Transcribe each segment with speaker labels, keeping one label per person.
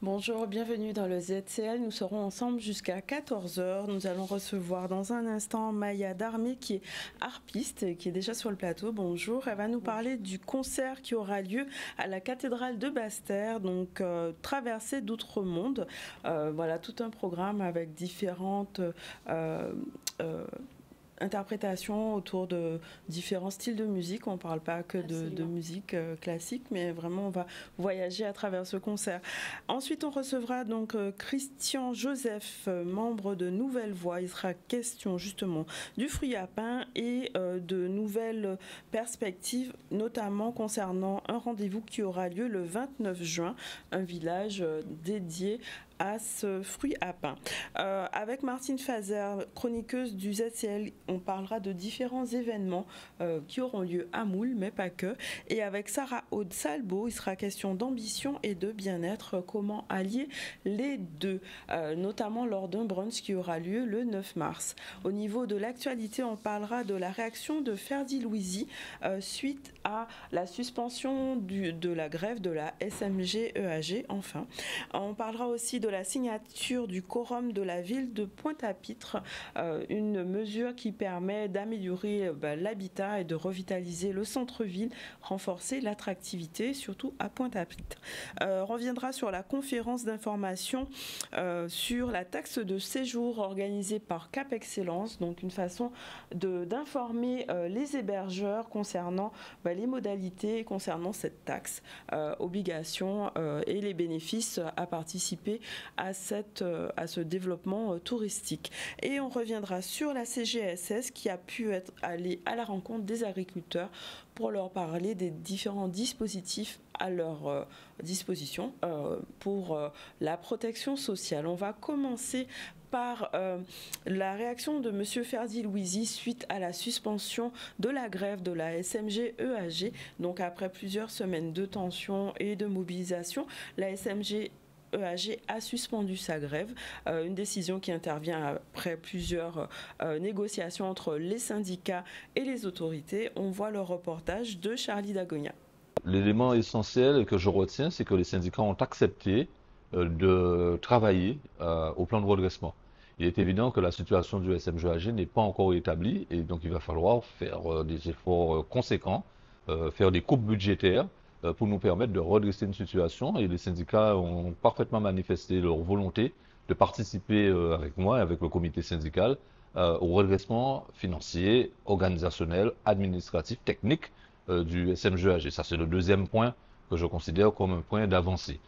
Speaker 1: Bonjour, bienvenue dans le ZCL. Nous serons ensemble jusqu'à 14 heures. Nous allons recevoir dans un instant Maya Darmé qui est harpiste et qui est déjà sur le plateau. Bonjour, elle va nous parler du concert qui aura lieu à la cathédrale de Basse-Terre, donc traversée d'outre-monde. Voilà, tout un programme avec différentes interprétation autour de différents styles de musique. On ne parle pas que de musique classique, mais vraiment on va voyager à travers ce concert. Ensuite, on recevra donc Christian Joseph, membre de Nouvelle Voix. Il sera question justement du fruit à pain et de nouvelles perspectives, notamment concernant un rendez-vous qui aura lieu le 29 juin, un village dédié à ce fruit à pain. Avec Martine Fazer, chroniqueuse du ZCL, on parlera de différents événements qui auront lieu à Moule, mais pas que. Et avec Sarah Aude Salbo, il sera question d'ambition et de bien-être, comment allier les deux, notamment lors d'un brunch qui aura lieu le 9 mars. Au niveau de l'actualité, on parlera de la réaction de Ferdi Louisi suite à la suspension de la grève de la SMG-EAG, enfin. On parlera aussi de la signature du quorum de la ville de Pointe-à-Pitre, une mesure qui permet d'améliorer l'habitat et de revitaliser le centre-ville, renforcer l'attractivité, surtout à Pointe-à-Pitre. On reviendra sur la conférence d'information sur la taxe de séjour organisée par Cap Excellence, donc une façon d'informer les hébergeurs concernant les modalités concernant cette taxe, obligations et les bénéfices à participer à ce développement touristique. Et on reviendra sur la CGSS qui a pu aller à la rencontre des agriculteurs pour leur parler des différents dispositifs à leur disposition pour la protection sociale. On va commencer par la réaction de M. Ferdi Louisi suite à la suspension de la grève de la SMG-EAG. Donc après plusieurs semaines de tension et de mobilisation, la SMG-EAG a suspendu sa grève, une décision qui intervient après plusieurs négociations entre les syndicats et les autorités. On voit le reportage de Charlie Dagonia.
Speaker 2: L'élément essentiel que je retiens, c'est que les syndicats ont accepté de travailler au plan de redressement. Il est évident que la situation du SMGAG n'est pas encore établie et donc il va falloir faire des efforts conséquents, faire des coupes budgétaires pour nous permettre de redresser une situation, et les syndicats ont parfaitement manifesté leur volonté de participer avec moi et avec le comité syndical au redressement financier, organisationnel, administratif, technique du SMGAG. Ça, c'est le deuxième point que je considère comme un point d'avancée.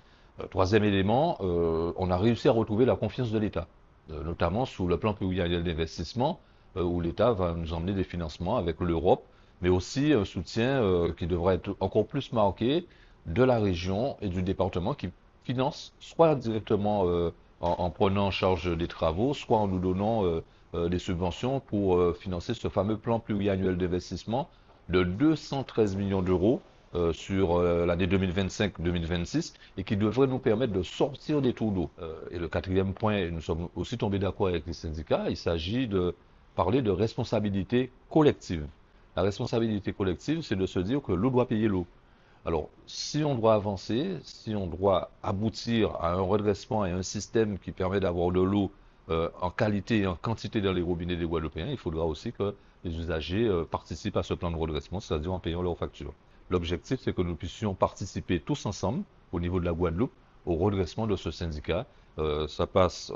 Speaker 2: Troisième élément, on a réussi à retrouver la confiance de l'État, notamment sous le plan pluriannuel d'investissement, où l'État va nous emmener des financements avec l'Europe, mais aussi un soutien qui devrait être encore plus marqué de la région et du département qui finance soit directement en prenant en charge des travaux, soit en nous donnant des subventions pour financer ce fameux plan pluriannuel d'investissement de 213 millions d'euros sur l'année 2025-2026 et qui devrait nous permettre de sortir des trous d'eau. Et le quatrième point, nous sommes aussi tombés d'accord avec les syndicats, il s'agit de parler de responsabilité collective. La responsabilité collective, c'est de se dire que l'eau doit payer l'eau. Alors, si on doit avancer, si on doit aboutir à un redressement et un système qui permet d'avoir de l'eau en qualité et en quantité dans les robinets des Guadeloupéens, il faudra aussi que les usagers participent à ce plan de redressement, c'est-à-dire en payant leurs factures. L'objectif, c'est que nous puissions participer tous ensemble, au niveau de la Guadeloupe, au redressement de ce syndicat. Ça passe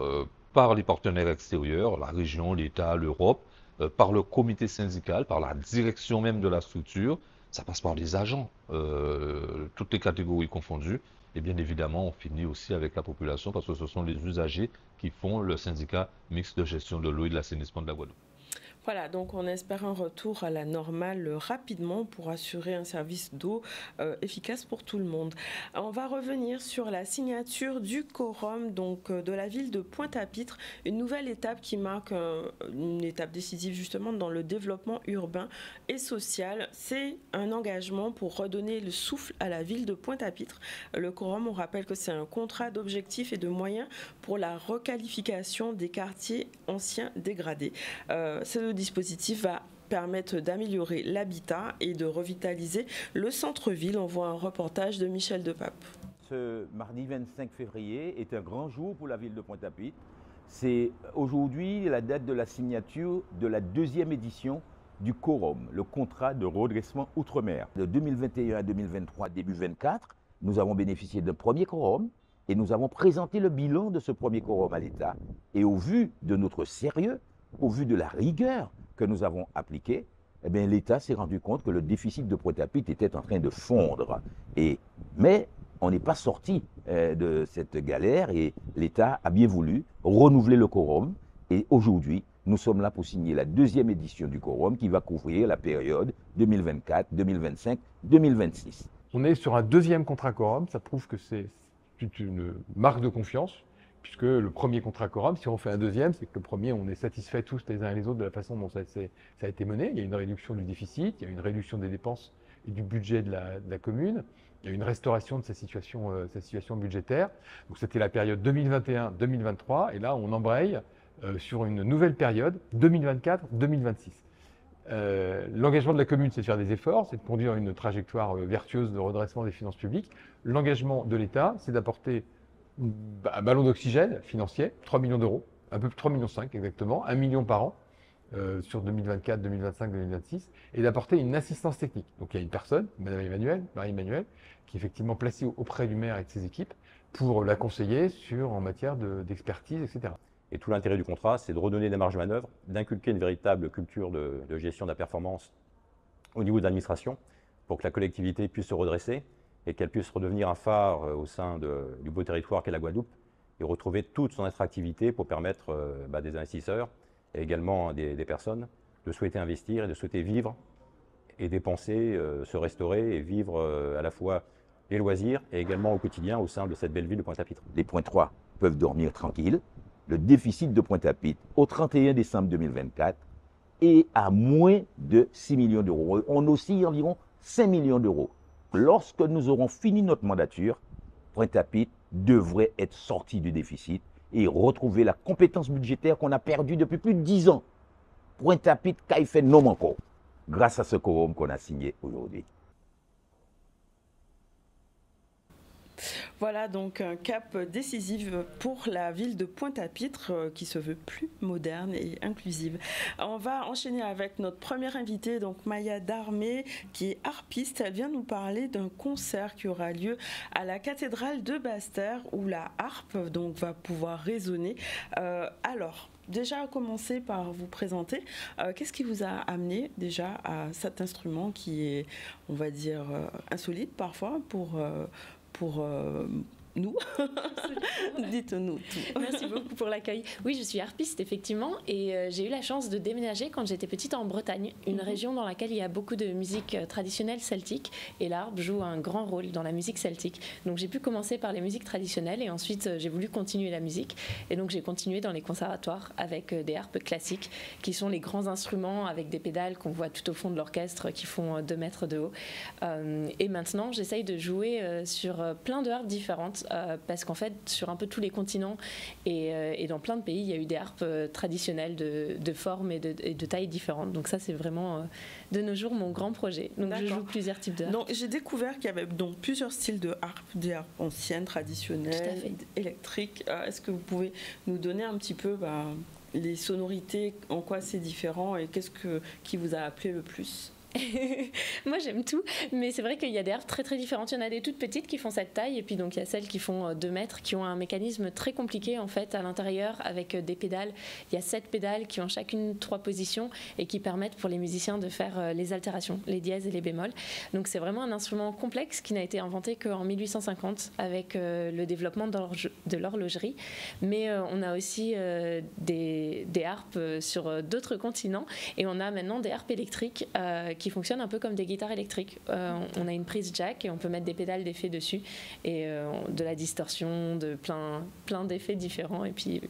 Speaker 2: par les partenaires extérieurs, la région, l'État, l'Europe, par le comité syndical, par la direction même de la structure. Ça passe par les agents, toutes les catégories confondues. Et bien évidemment, on finit aussi avec la population parce que ce sont les usagers qui font le syndicat mixte de gestion de l'eau et de l'assainissement de la Guadeloupe.
Speaker 1: Voilà, donc on espère un retour à la normale rapidement pour assurer un service d'eau efficace pour tout le monde. On va revenir sur la signature du quorum donc, de la ville de Pointe-à-Pitre, une nouvelle étape qui marque une étape décisive justement dans le développement urbain et social. C'est un engagement pour redonner le souffle à la ville de Pointe-à-Pitre. Le quorum, on rappelle que c'est un contrat d'objectifs et de moyens pour la requalification des quartiers anciens dégradés. Ce dispositif va permettre d'améliorer l'habitat et de revitaliser le centre-ville. On voit un reportage de Michel Depape.
Speaker 3: Ce mardi 25 février est un grand jour pour la ville de Pointe-à-Pitre. C'est aujourd'hui la date de la signature de la 2e édition du quorum, le contrat de redressement outre-mer. De 2021 à 2023, début 2024, nous avons bénéficié d'un premier quorum et nous avons présenté le bilan de ce premier quorum à l'État. Et au vu de notre sérieux, au vu de la rigueur que nous avons appliquée, eh bien, l'État s'est rendu compte que le déficit de Pointe-à-Pitre était en train de fondre. Mais on n'est pas sorti de cette galère et l'État a bien voulu renouveler le quorum. Et aujourd'hui, nous sommes là pour signer la 2e édition du quorum qui va couvrir la période 2024, 2025, 2026.
Speaker 4: On est sur un 2e contrat quorum, ça prouve que c'est une marque de confiance, puisque le premier contrat quorum, si on fait un 2e, c'est que le premier, on est satisfait tous les uns et les autres de la façon dont ça a été mené. Il y a une réduction du déficit, il y a une réduction des dépenses et du budget de la commune, il y a une restauration de sa situation budgétaire. Donc c'était la période 2021-2023, et là on embraye sur une nouvelle période, 2024-2026. L'engagement de la commune, c'est de faire des efforts, c'est de conduire une trajectoire vertueuse de redressement des finances publiques. L'engagement de l'État, c'est d'apporter un ballon d'oxygène financier, 3 millions d'euros, un peu 3,5 millions exactement, 1 million par an sur 2024, 2025, 2026, et d'apporter une assistance technique. Donc il y a une personne, Marie-Emmanuelle, qui est effectivement placée auprès du maire et de ses équipes pour la conseiller en matière d'expertise, etc.
Speaker 5: Et tout l'intérêt du contrat, c'est de redonner des marges de manœuvre, d'inculquer une véritable culture de gestion de la performance au niveau de l'administration pour que la collectivité puisse se redresser et qu'elle puisse redevenir un phare au sein du beau territoire qu'est la Guadeloupe et retrouver toute son attractivité pour permettre des investisseurs et également des personnes de souhaiter investir et de souhaiter vivre et dépenser, se restaurer et vivre à la fois les loisirs et également au quotidien au sein de cette belle ville de Pointe-à-Pitre.
Speaker 3: Les points 3 peuvent dormir tranquilles. Le déficit de Pointe-à-Pitre au 31 décembre 2024 est à moins de 6 millions d'euros. On oscille environ 5 millions d'euros. Lorsque nous aurons fini notre mandature, Pointe-à-Pitre devrait être sorti du déficit et retrouver la compétence budgétaire qu'on a perdue depuis plus de 10 ans. Pointe-à-Pitre, qu'a fait non encore, grâce à ce quorum qu'on a signé aujourd'hui.
Speaker 1: Voilà donc un cap décisif pour la ville de Pointe-à-Pitre qui se veut plus moderne et inclusive. On va enchaîner avec notre première invitée, donc Maya Darmé, qui est harpiste. Elle vient nous parler d'un concert qui aura lieu à la cathédrale de Basse-Terre où la harpe donc va pouvoir résonner. Alors, déjà, commencer par vous présenter. Qu'est-ce qui vous a amené déjà à cet instrument qui est, on va dire, insolite parfois pour nous. Dites-nous tout.
Speaker 6: Merci beaucoup pour l'accueil. Oui, je suis harpiste, effectivement, et j'ai eu la chance de déménager quand j'étais petite en Bretagne, une région dans laquelle il y a beaucoup de musique traditionnelle celtique, et l'harpe joue un grand rôle dans la musique celtique. Donc j'ai pu commencer par les musiques traditionnelles, et ensuite j'ai voulu continuer la musique, et donc j'ai continué dans les conservatoires avec des harpes classiques, qui sont les grands instruments avec des pédales qu'on voit tout au fond de l'orchestre, qui font 2 mètres de haut. Et maintenant, j'essaye de jouer sur plein de harpes différentes, parce qu'en fait, sur un peu tous les continents et dans plein de pays, il y a eu des harpes traditionnelles de formes et de tailles différentes. Donc ça, c'est vraiment, de nos jours, mon grand projet. Donc je joue plusieurs types de harpes.
Speaker 1: Donc j'ai découvert qu'il y avait donc plusieurs styles de harpes, des harpes anciennes, traditionnelles, électriques. Est-ce que vous pouvez nous donner un petit peu les sonorités, en quoi c'est différent et qui vous a appelé le plus ?
Speaker 6: Moi j'aime tout, mais c'est vrai qu'il y a des harpes très très différentes. Il y en a des toutes petites qui font cette taille, et puis donc il y a celles qui font 2 mètres, qui ont un mécanisme très compliqué en fait à l'intérieur avec des pédales. Il y a 7 pédales qui ont chacune 3 positions et qui permettent pour les musiciens de faire les altérations, les dièses et les bémols. Donc c'est vraiment un instrument complexe qui n'a été inventé qu'en 1850 avec le développement de l'horlogerie. Mais on a aussi des harpes sur d'autres continents, et on a maintenant des harpes électriques qui fonctionnent un peu comme des guitares électriques. On a une prise jack et on peut mettre des pédales d'effets dessus, et de la distorsion, de plein d'effets différents, et puis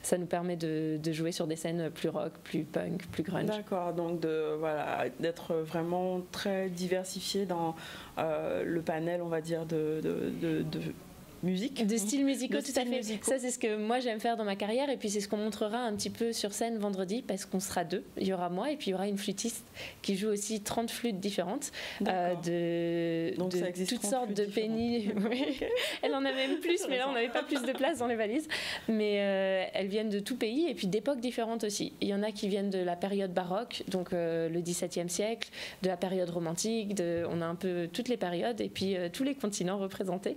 Speaker 6: ça nous permet de jouer sur des scènes plus rock, plus punk, plus grunge.
Speaker 1: D'accord, donc d'être vraiment très diversifié dans le panel, on va dire, musique.
Speaker 6: De styles musicaux, tout à fait. Ça, c'est ce que moi j'aime faire dans ma carrière, et puis c'est ce qu'on montrera un petit peu sur scène vendredi, parce qu'on sera 2. Il y aura moi, et puis il y aura une flûtiste qui joue aussi 30 flûtes différentes, de toutes sortes de pennies. Elle en a même plus, mais là on n'avait pas plus de place dans les valises. Mais elles viennent de tout pays, et puis d'époques différentes aussi. Il y en a qui viennent de la période baroque, donc le XVIIe siècle, de la période romantique, on a un peu toutes les périodes, et puis tous les continents représentés.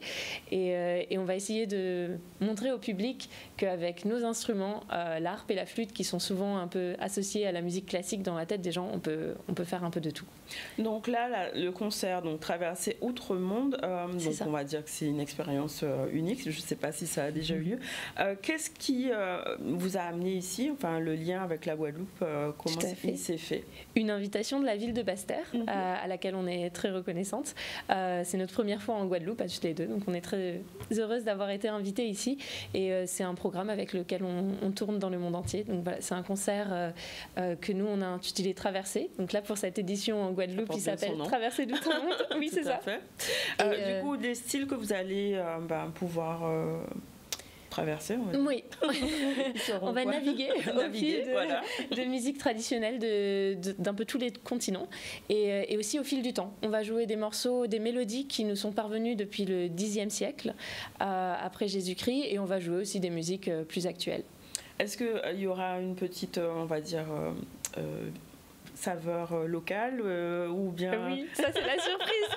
Speaker 6: Et on va essayer de montrer au public qu'avec nos instruments, l'harpe et la flûte, qui sont souvent un peu associés à la musique classique dans la tête des gens, on peut faire un peu de tout.
Speaker 1: Donc là, le concert, donc Traverser Outre-Monde, donc on va dire que c'est une expérience unique. Je ne sais pas si ça a déjà eu lieu. Qu'est-ce qui vous a amené ici, enfin le lien avec la Guadeloupe, comment il s'est fait? Une
Speaker 6: invitation de la ville de Basse-Terre, à laquelle on est très reconnaissante. C'est notre première fois en Guadeloupe, à toutes les deux, donc on est très heureuse d'avoir été invitée ici, et c'est un programme avec lequel on tourne dans le monde entier. Donc voilà, c'est un concert que nous on a intitulé Traverser. Donc là, pour cette édition en Guadeloupe, il s'appelle Traverser d'Outre-Monde. Oui, c'est ça.
Speaker 1: Du coup, des styles que vous allez pouvoir traverser.
Speaker 6: Oui, on va naviguer au fil de musique traditionnelle d'un peu tous les continents, et aussi au fil du temps. On va jouer des morceaux, des mélodies qui nous sont parvenues depuis le Xe siècle, après Jésus-Christ, et on va jouer aussi des musiques plus actuelles.
Speaker 1: Est-ce qu'il y aura une petite, on va dire, saveur locale ou bien...
Speaker 6: Oui, ça c'est la surprise.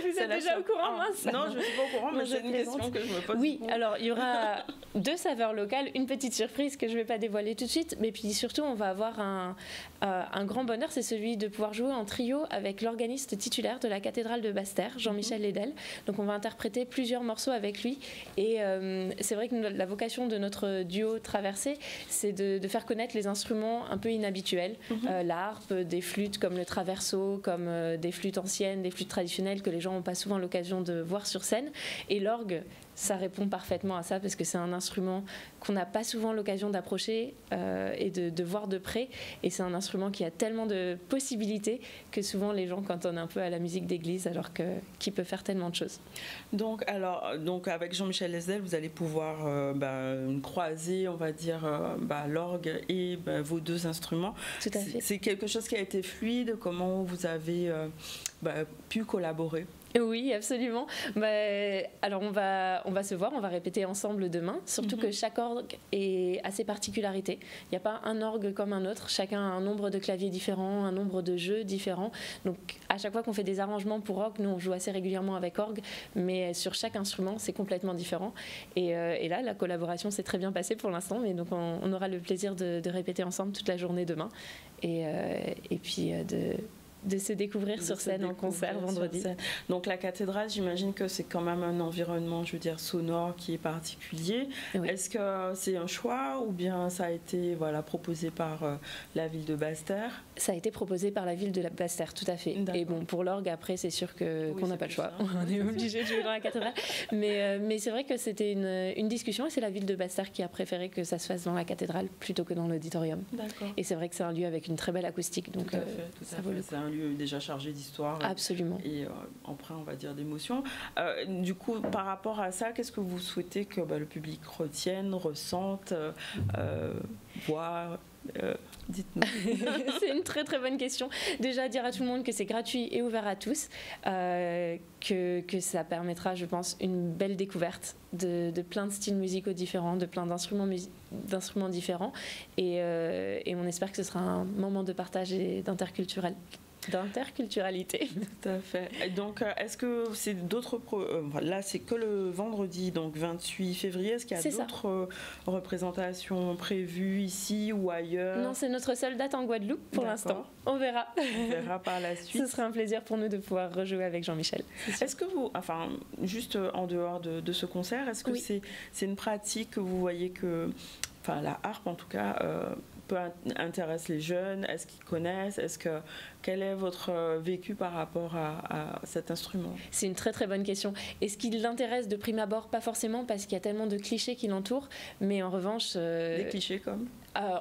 Speaker 6: Vous êtes déjà au courant, mince?
Speaker 1: Non, je ne suis pas au courant, mais c'est une question que je me pose.
Speaker 6: Oui, alors il y aura 2 saveurs locales, une petite surprise que je ne vais pas dévoiler tout de suite, mais puis surtout on va avoir un grand bonheur, c'est celui de pouvoir jouer en trio avec l'organiste titulaire de la cathédrale de Basse-Terre, Jean-Michel Lédel. Donc on va interpréter plusieurs morceaux avec lui, et c'est vrai que la vocation de notre duo Traversé, c'est de faire connaître les instruments un peu inhabituels, l'harpe, des flûtes comme le traverso, comme des flûtes anciennes, des flûtes traditionnelles que les gens n'ont pas souvent l'occasion de voir sur scène, et l'orgue, ça répond parfaitement à ça, parce que c'est un instrument qu'on n'a pas souvent l'occasion d'approcher et de voir de près, et c'est un instrument qui a tellement de possibilités que souvent les gens cantonnent un peu à la musique d'église, alors qu'il peut faire tellement de choses.
Speaker 1: Donc avec Jean-Michel Lédel, vous allez pouvoir croiser, on va dire, l'orgue et vos 2 instruments.
Speaker 6: Tout à fait.
Speaker 1: C'est quelque chose qui a été fluide. Comment vous avez pu collaborer?
Speaker 6: Oui, absolument. Alors on va se voir, on va répéter ensemble demain, surtout que chaque orgue a ses particularités. Il n'y a pas un orgue comme un autre, chacun a un nombre de claviers différents, un nombre de jeux différents. Donc à chaque fois qu'on fait des arrangements pour orgue, nous on joue assez régulièrement avec orgue, mais sur chaque instrument c'est complètement différent. Et là la collaboration s'est très bien passée pour l'instant, mais donc on aura le plaisir de répéter ensemble toute la journée demain, et puis de se découvrir sur scène en concert vendredi.
Speaker 1: Donc la cathédrale, j'imagine que c'est quand même un environnement, je veux dire, sonore qui est particulier. Oui. Est-ce que c'est un choix, ou bien ça a été proposé par la ville de Basse-Terre?
Speaker 6: Ça a été proposé par la ville de Basse-Terre, tout à fait. Et bon, pour l'orgue, après, c'est sûr qu'on n'a pas le choix. On est obligé de jouer dans la cathédrale. Mais c'est vrai que c'était une discussion, et c'est la ville de Basse-Terre qui a préféré que ça se fasse dans la cathédrale plutôt que dans l'auditorium. Et c'est vrai que c'est un lieu avec une très belle acoustique, donc ça vaut le coup.
Speaker 1: C'est un lieu déjà chargé d'histoire.
Speaker 6: Absolument.
Speaker 1: Et empreint, on va dire, d'émotion. Du coup, par rapport à ça, qu'est-ce que vous souhaitez que le public retienne, ressente, voit? Dites-nous.
Speaker 6: C'est une très très bonne question. Déjà, dire à tout le monde que c'est gratuit et ouvert à tous, que ça permettra, je pense, une belle découverte de plein de styles musicaux différents, de plein d'instruments différents, et on espère que ce sera un moment de partage et d'interculturalité.
Speaker 1: Tout à fait. Et donc, est-ce que c'est d'autres... là, c'est que le vendredi, donc 28 février. Est-ce qu'il y a d'autres représentations prévues ici ou ailleurs?
Speaker 6: Non, c'est notre seule date en Guadeloupe pour l'instant. On verra.
Speaker 1: On verra par la suite.
Speaker 6: Ce serait un plaisir pour nous de pouvoir rejouer avec Jean-Michel.
Speaker 1: Est-ce que vous... Enfin, juste en dehors de ce concert, est-ce que c'est une pratique que vous voyez que... Enfin, la harpe, en tout cas... intéresse les jeunes? Est-ce qu'ils connaissent? Quel est votre vécu par rapport à cet instrument?
Speaker 6: C'est une très très bonne question. Est-ce qu'il l'intéresse de prime abord? Pas forcément, parce qu'il y a tellement de clichés qui l'entourent, mais en revanche...
Speaker 1: Des clichés comme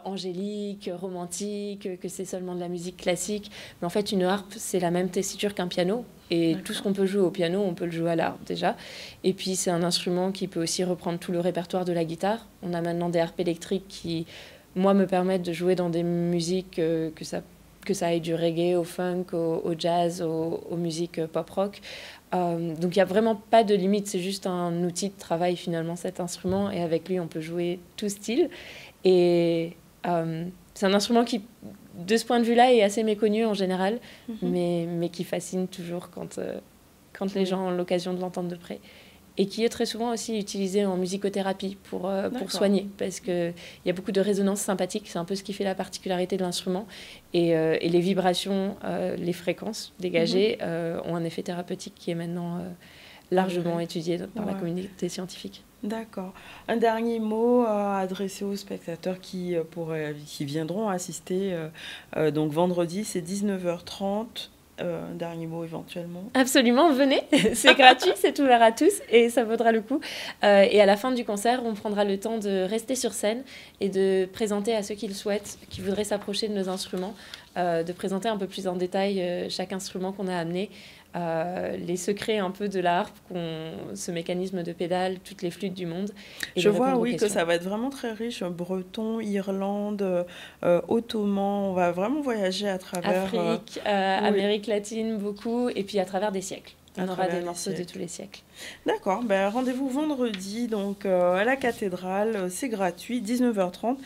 Speaker 6: angélique, romantique, que c'est seulement de la musique classique. Mais en fait, une harpe, c'est la même tessiture qu'un piano. Et tout ce qu'on peut jouer au piano, on peut le jouer à la harpe déjà. Et puis, c'est un instrument qui peut aussi reprendre tout le répertoire de la guitare. On a maintenant des harpes électriques qui, moi, me permettent de jouer dans des musiques que ça aille du reggae au funk, au jazz, aux musiques pop-rock. Donc, il n'y a vraiment pas de limite. C'est juste un outil de travail, finalement, cet instrument. Et avec lui, on peut jouer tout style. Et c'est un instrument qui, de ce point de vue-là, est assez méconnu en général, mais qui fascine toujours quand les gens ont l'occasion de l'entendre de près. Et qui est très souvent aussi utilisé en musicothérapie pour soigner, parce qu'il y a beaucoup de résonances sympathiques. C'est un peu ce qui fait la particularité de l'instrument. Et les vibrations, les fréquences dégagées ont un effet thérapeutique qui est maintenant largement étudié par la communauté scientifique.
Speaker 1: D'accord. Un dernier mot adressé aux spectateurs qui viendront assister. Donc vendredi, c'est 19h30. Un dernier mot éventuellement.
Speaker 6: Absolument, venez, c'est gratuit, c'est ouvert à tous et ça vaudra le coup. Et à la fin du concert, on prendra le temps de rester sur scène et de présenter à ceux qui le souhaitent, qui voudraient s'approcher de nos instruments, de présenter un peu plus en détail chaque instrument qu'on a amené, les secrets un peu de la harpe, ce mécanisme de pédale, toutes les flûtes du monde.
Speaker 1: Je vois, oui, que ça va être vraiment très riche. Breton, Irlande, ottoman, on va vraiment voyager à travers...
Speaker 6: Afrique, Amérique latine, beaucoup, et puis à travers des siècles. On aura des morceaux de tous les siècles.
Speaker 1: D'accord, rendez-vous vendredi donc, à la cathédrale, c'est gratuit, 19h30,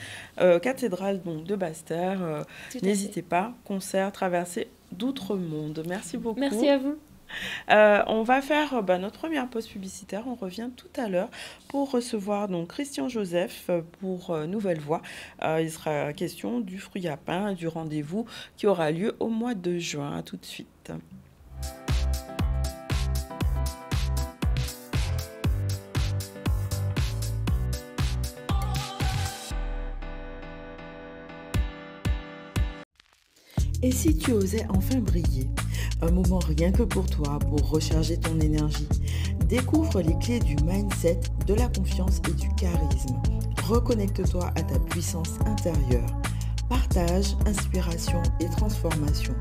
Speaker 1: cathédrale donc, de Basse-Terre. N'hésitez pas, concert, traversée d'outre-monde. Merci beaucoup.
Speaker 6: Merci à vous.
Speaker 1: On va faire notre première pause publicitaire. On revient tout à l'heure pour recevoir donc Christian Joseph pour Nouvelle Voix. Il sera question du fruit à pain, du rendez-vous qui aura lieu au mois de juin. À tout de suite. Et si tu osais enfin briller? Un moment rien que pour toi, pour recharger ton énergie. Découvre les clés du mindset, de la confiance et du charisme. Reconnecte-toi à ta puissance intérieure. Partage, inspiration et transformation.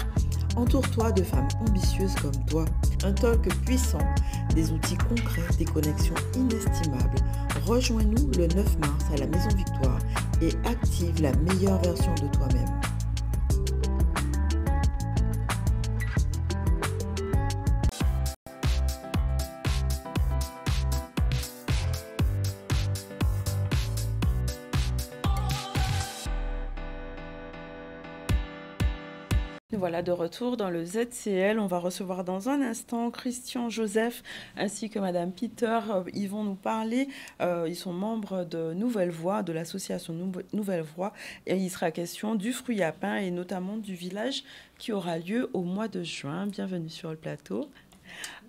Speaker 1: Entoure-toi de femmes ambitieuses comme toi. Un talk puissant, des outils concrets, des connexions inestimables. Rejoins-nous le 9 mars à la Maison Victoire et active la meilleure version de toi-même. Voilà, de retour dans le ZCL. On va recevoir dans un instant Christian Joseph ainsi que Madame Peter. Ils vont nous parler. Ils sont membres de Nouvelle Voix, de l'association Nouvelle Voix. Et il sera question du fruit à pain et notamment du village qui aura lieu au mois de juin. Bienvenue sur le plateau.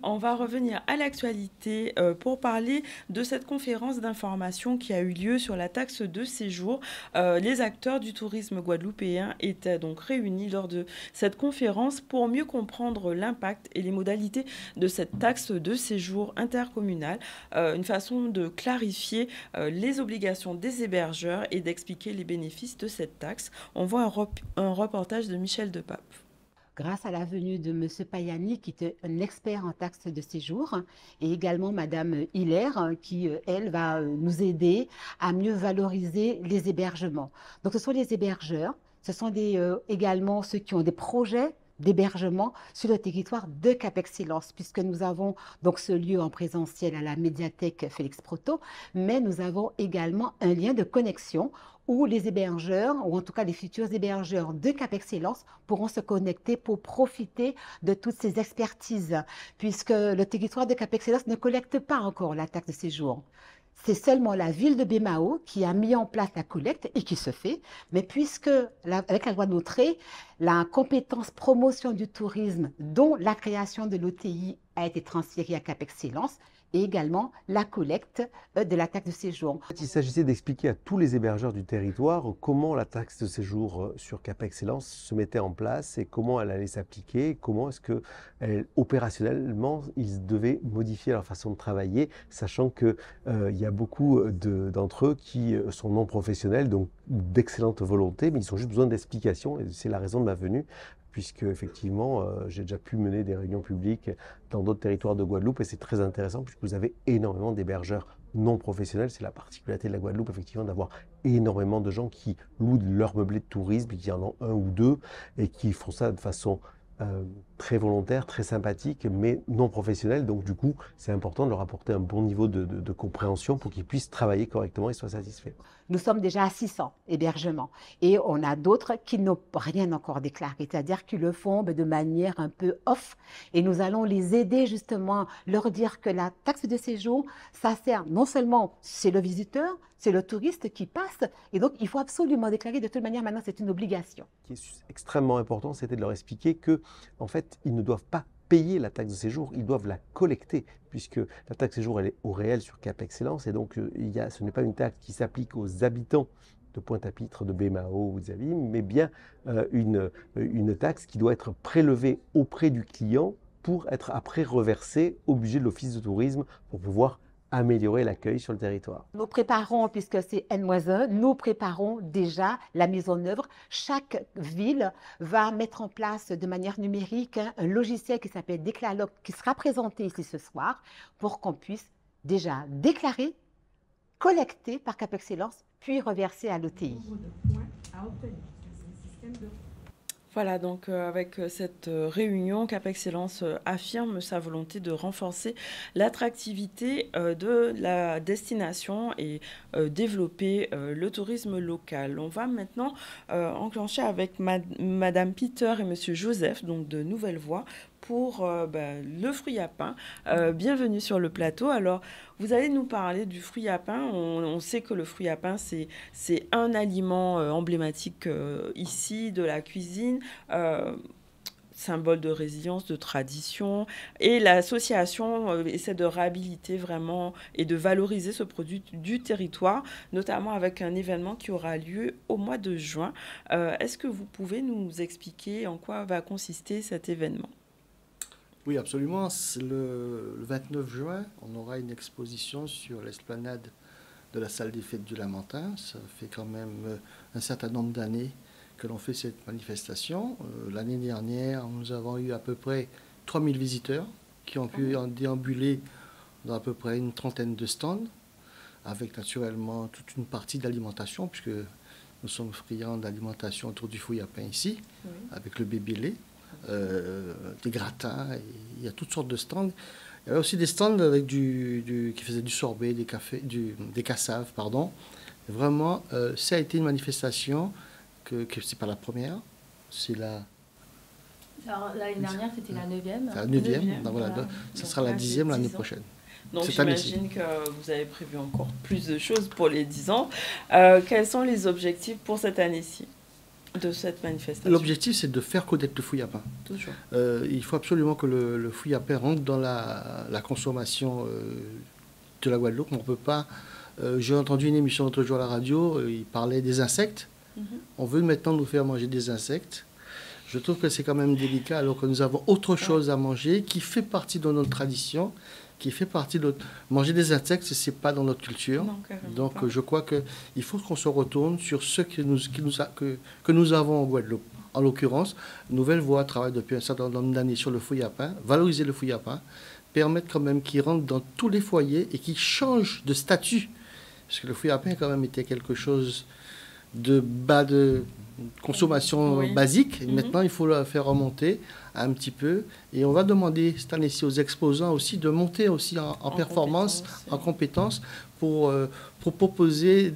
Speaker 1: On va revenir à l'actualité pour parler de cette conférence d'information qui a eu lieu sur la taxe de séjour. Les acteurs du tourisme guadeloupéen étaient donc réunis lors de cette conférence pour mieux comprendre l'impact et les modalités de cette taxe de séjour intercommunale, une façon de clarifier les obligations des hébergeurs et d'expliquer les bénéfices de cette taxe. On voit un reportage de Michel Depape.
Speaker 7: Grâce à la venue de M. Payani, qui est un expert en taxes de séjour, et également Mme Hiller, qui, elle, va nous aider à mieux valoriser les hébergements. Donc, ce sont les hébergeurs, ce sont également ceux qui ont des projets d'hébergement sur le territoire de Cap-Excellence, puisque nous avons donc ce lieu en présentiel à la médiathèque Félix Proto, mais nous avons également un lien de connexion où les hébergeurs, ou en tout cas les futurs hébergeurs de Cap-Excellence, pourront se connecter pour profiter de toutes ces expertises, puisque le territoire de Cap-Excellence ne collecte pas encore la taxe de séjour. C'est seulement la ville de Bémao qui a mis en place la collecte et qui se fait, mais puisque, avec la loi NOTRe, la compétence promotion du tourisme, dont la création de l'OTI a été transférée à Cap-Excellence, et également la collecte de la taxe de séjour.
Speaker 8: Il s'agissait d'expliquer à tous les hébergeurs du territoire comment la taxe de séjour sur Cap Excellence se mettait en place et comment elle allait s'appliquer, comment est-ce que opérationnellement ils devaient modifier leur façon de travailler, sachant qu'il y a beaucoup d'entre eux qui sont non professionnels, donc d'excellente volonté, mais ils ont juste besoin d'explications et c'est la raison de ma venue, puisque effectivement, j'ai déjà pu mener des réunions publiques dans d'autres territoires de Guadeloupe et c'est très intéressant puisque vous avez énormément d'hébergeurs non professionnels. C'est la particularité de la Guadeloupe, effectivement, d'avoir énormément de gens qui louent leur meublé de tourisme, qui en ont un ou deux et qui font ça de façon très volontaire, très sympathique, mais non professionnelle. Donc du coup, c'est important de leur apporter un bon niveau de compréhension pour qu'ils puissent travailler correctement et soient satisfaits.
Speaker 7: Nous sommes déjà à 600 hébergements et on a d'autres qui n'ont rien encore déclaré, c'est-à-dire qu'ils le font de manière un peu off et nous allons les aider justement, leur dire que la taxe de séjour, ça sert non seulement c'est le visiteur, c'est le touriste qui passe et donc il faut absolument déclarer. De toute manière, maintenant c'est une obligation.
Speaker 8: Ce qui est extrêmement important, c'était de leur expliquer que en fait, ils ne doivent pas payer la taxe de séjour, ils doivent la collecter, puisque la taxe de séjour, elle est au réel sur Cap Excellence, et donc ce n'est pas une taxe qui s'applique aux habitants de Pointe-à-Pitre, de Baie-Mahault ou de Zavim, mais bien une taxe qui doit être prélevée auprès du client pour être après reversée au budget de l'Office de tourisme pour pouvoir améliorer l'accueil sur le territoire.
Speaker 7: Nous préparons, puisque c'est N-1, nous préparons déjà la mise en œuvre. Chaque ville va mettre en place de manière numérique un logiciel qui s'appelle Déclaloc, qui sera présenté ici ce soir, pour qu'on puisse déjà déclarer, collecter par Cap Excellence, puis reverser à l'OTI.
Speaker 1: Voilà, donc avec cette réunion, Cap Excellence affirme sa volonté de renforcer l'attractivité de la destination et développer le tourisme local. On va maintenant enclencher avec Madame Peter et Monsieur Joseph, donc de Nouvelle Voie, pour le fruit à pain. Bienvenue sur le plateau. Alors, vous allez nous parler du fruit à pain. On sait que le fruit à pain, c'est un aliment emblématique ici de la cuisine, symbole de résilience, de tradition. Et l'association essaie de réhabiliter vraiment et de valoriser ce produit du territoire, notamment avec un événement qui aura lieu au mois de juin. Est-ce que vous pouvez nous expliquer en quoi va consister cet événement ?
Speaker 9: Oui, absolument. Le 29 juin, on aura une exposition sur l'esplanade de la salle des fêtes du Lamentin. Ça fait quand même un certain nombre d'années que l'on fait cette manifestation. L'année dernière, nous avons eu à peu près 3000 visiteurs qui ont pu en déambuler dans à peu près une trentaine de stands, avec naturellement toute une partie d'alimentation, puisque nous sommes friands d'alimentation autour du fruit à pain ici, oui, avec le bébé lait. Des gratins, il y a toutes sortes de stands. Il y avait aussi des stands avec qui faisaient du sorbet, des cassaves, pardon. Et vraiment, ça a été une manifestation que c'est pas la première, c'est la...
Speaker 6: L'année dernière, c'était la 9e.
Speaker 9: La 9e, voilà. Ça sera la 10e l'année prochaine.
Speaker 1: Donc j'imagine que vous avez prévu encore plus de choses pour les 10 ans. Quels sont les objectifs pour cette année-ci de cette manifestation?
Speaker 9: L'objectif, c'est de faire connaître le fruit à pain.
Speaker 1: Toujours.
Speaker 9: Il faut absolument que le fruit à pain rentre dans la consommation de la Guadeloupe. On ne peut pas... J'ai entendu une émission l'autre jour à la radio, il parlait des insectes. On veut maintenant nous faire manger des insectes. Je trouve que c'est quand même délicat alors que nous avons autre chose à manger qui fait partie de notre tradition, qui fait partie de manger des insectes, ce n'est pas dans notre culture. Non, donc pas. Je crois qu'il faut qu'on se retourne sur ce que nous avons en Guadeloupe. En l'occurrence, Nouvelle Voie travaille depuis un certain nombre d'années sur le fruit à pain, valoriser le fruit à pain, permettre quand même qu'il rentre dans tous les foyers et qu'il change de statut. Parce que le fruit à pain quand même était quelque chose de bas de consommation basique. Et maintenant, il faut le faire remonter un petit peu. Et on va demander cette année-ci aux exposants aussi de monter aussi en performance, en compétence, pour proposer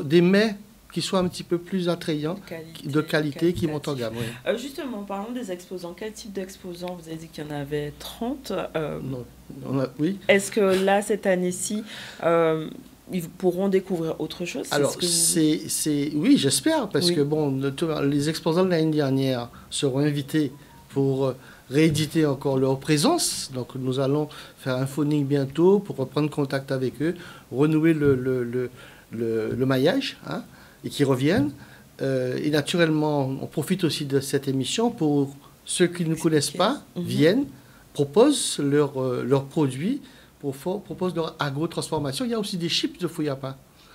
Speaker 9: des mets qui soient un petit peu plus attrayants, de qualité qui montent en gamme. Oui.
Speaker 1: Justement, parlons des exposants. Quel type d'exposants? Vous avez dit qu'il y en avait 30.
Speaker 9: Oui.
Speaker 1: Est-ce que là, cette année-ci, ils pourront découvrir autre chose?
Speaker 9: Alors, oui, j'espère, parce que bon, les exposants de l'année dernière seront invités pour rééditer encore leur présence. Donc nous allons faire un phoning bientôt pour reprendre contact avec eux, renouer le maillage, hein, et qu'ils reviennent. Et naturellement, on profite aussi de cette émission pour ceux qui ne connaissent pas, viennent, proposent leurs produits, proposent leur agro-transformation. Il y a aussi des chips de fouille à pain.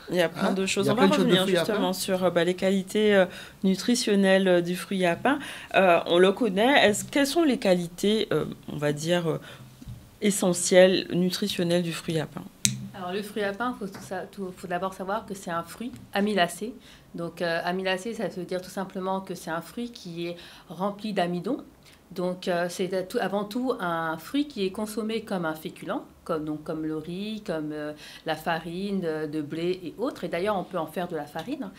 Speaker 1: Il y a plein de choses. On va revenir justement sur les qualités nutritionnelles du fruit à pain. On le connaît. Quelles sont les qualités, on va dire, essentielles, nutritionnelles du fruit à pain?
Speaker 6: Alors le fruit à pain, faut d'abord savoir que c'est un fruit amylacé. Donc amylacé, ça veut dire tout simplement que c'est un fruit qui est rempli d'amidon. Donc c'est avant tout un fruit qui est consommé comme un féculent, comme le riz, comme la farine de blé et autres. Et d'ailleurs, on peut en faire de la farine.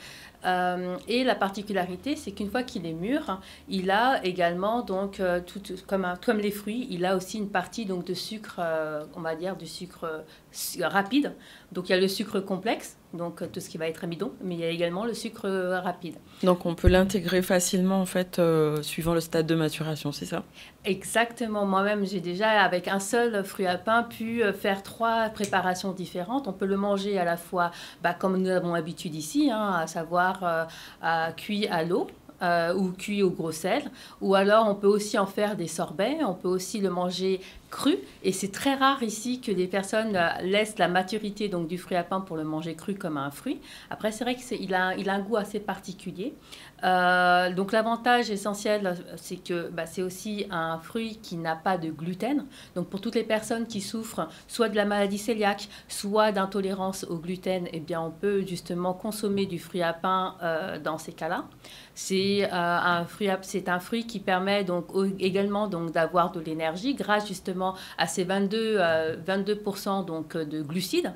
Speaker 6: Et la particularité, c'est qu'une fois qu'il est mûr, il a également, donc, comme les fruits, il a aussi une partie donc, de sucre, on va dire, du sucre rapide. Donc, il y a le sucre complexe, donc tout ce qui va être amidon, mais il y a également le sucre rapide.
Speaker 1: Donc, on peut l'intégrer facilement, en fait, suivant le stade de maturation, c'est ça?
Speaker 6: Exactement. Moi-même, j'ai déjà, avec un seul fruit à pain, pu faire 3 préparations différentes. On peut le manger à la fois, comme nous avons l'habitude ici, hein, à savoir cuit à l'eau ou cuit au gros sel. Ou alors, on peut aussi en faire des sorbets. On peut aussi le manger cru. Et c'est très rare ici que des personnes laissent la maturité donc, du fruit à pain pour le manger cru comme un fruit. Après, c'est vrai qu'il a un goût assez particulier. Donc l'avantage essentiel, c'est que c'est aussi un fruit qui n'a pas de gluten. Donc pour toutes les personnes qui souffrent soit de la maladie cœliaque, soit d'intolérance au gluten, eh bien on peut justement consommer du fruit à pain dans ces cas-là. C'est un fruit qui permet donc également donc d'avoir de l'énergie grâce justement à ces 22% donc de glucides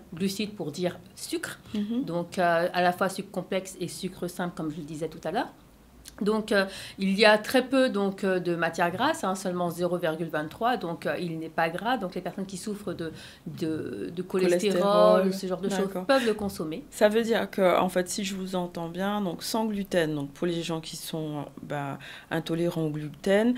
Speaker 6: pour dire sucre. Donc à la fois sucre complexe et sucre simple comme je le disais tout à l'heure. Donc, il y a très peu donc, de matière grasse, hein, seulement 0,23, donc il n'est pas gras. Donc, les personnes qui souffrent de cholestérol, ce genre de choses, peuvent le consommer.
Speaker 1: Ça veut dire que, en fait, si je vous entends bien, donc sans gluten, donc pour les gens qui sont intolérants au gluten,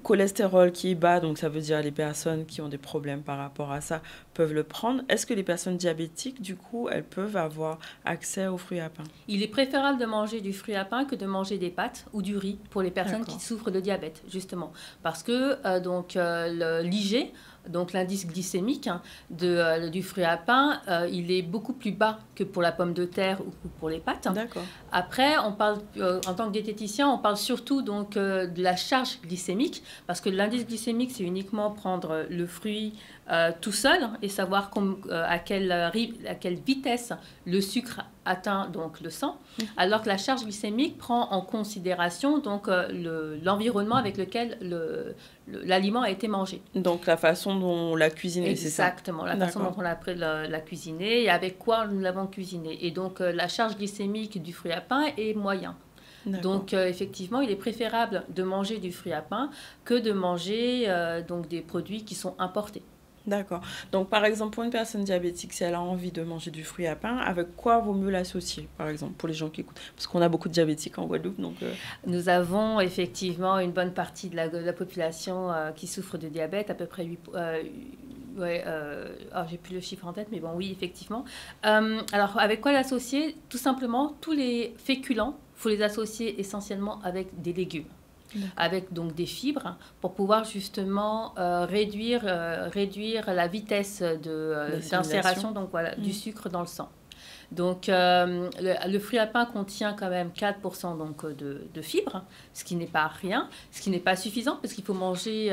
Speaker 1: cholestérol qui est bas, donc ça veut dire les personnes qui ont des problèmes par rapport à ça peuvent le prendre. Est-ce que les personnes diabétiques, du coup, elles peuvent avoir accès aux fruits à pain?
Speaker 6: Il est préférable de manger du fruit à pain que de manger des pâtes ou du riz pour les personnes qui souffrent de diabète, justement. Parce que l'IG, donc l'indice glycémique du fruit à pain, il est beaucoup plus bas que pour la pomme de terre ou pour les pâtes.
Speaker 1: D'accord.
Speaker 6: Après, on parle, en tant que diététicien, on parle surtout donc, de la charge glycémique, parce que l'indice glycémique, c'est uniquement prendre le fruit tout seul et savoir à quelle vitesse le sucre atteint donc, le sang, alors que la charge glycémique prend en considération donc, l'environnement avec lequel l'aliment a été mangé.
Speaker 1: Donc la façon dont on l'a cuisiné, c'est ça?
Speaker 6: Exactement, la façon dont on l'a cuisiné et avec quoi nous l'avons cuisiné. Et donc la charge glycémique du fruit à pain est moyen. Donc effectivement, il est préférable de manger du fruit à pain que de manger donc, des produits qui sont importés.
Speaker 1: D'accord. Donc, par exemple, pour une personne diabétique, si elle a envie de manger du fruit à pain, avec quoi vaut mieux l'associer, par exemple, pour les gens qui écoutent? Parce qu'on a beaucoup de diabétiques en Guadeloupe, donc...
Speaker 6: Nous avons effectivement une bonne partie de la population qui souffre de diabète, à peu près 8... j'ai plus le chiffre en tête, mais bon, oui, effectivement. Alors, avec quoi l'associer? Tout simplement, tous les féculents, il faut les associer essentiellement avec des légumes. Avec donc des fibres pour pouvoir justement réduire la vitesse d'insération donc voilà, du sucre dans le sang. Donc le fruit à pain contient quand même 4% donc, de fibres, ce qui n'est pas rien, ce qui n'est pas suffisant parce qu'il faut manger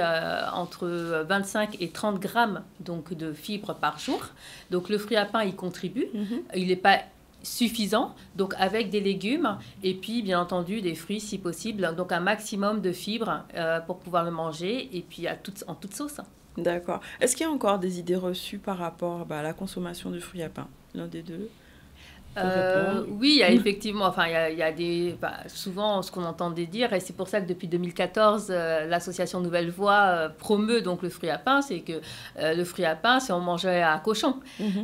Speaker 6: entre 25 et 30 grammes donc, de fibres par jour. Donc le fruit à pain, il contribue, il n'est pas suffisant, donc avec des légumes et puis bien entendu des fruits si possible, donc un maximum de fibres pour pouvoir le manger et puis en toute sauce.
Speaker 1: D'accord. Est-ce qu'il y a encore des idées reçues par rapport à la consommation du fruit à pain? L'un des deux?
Speaker 6: Oui, il y a effectivement, il y a des, souvent ce qu'on entendait dire, et c'est pour ça que depuis 2014, l'association Nouvelle Voie promeut donc le fruit à pain, c'est que le fruit à pain, c'est on mangeait à cochon.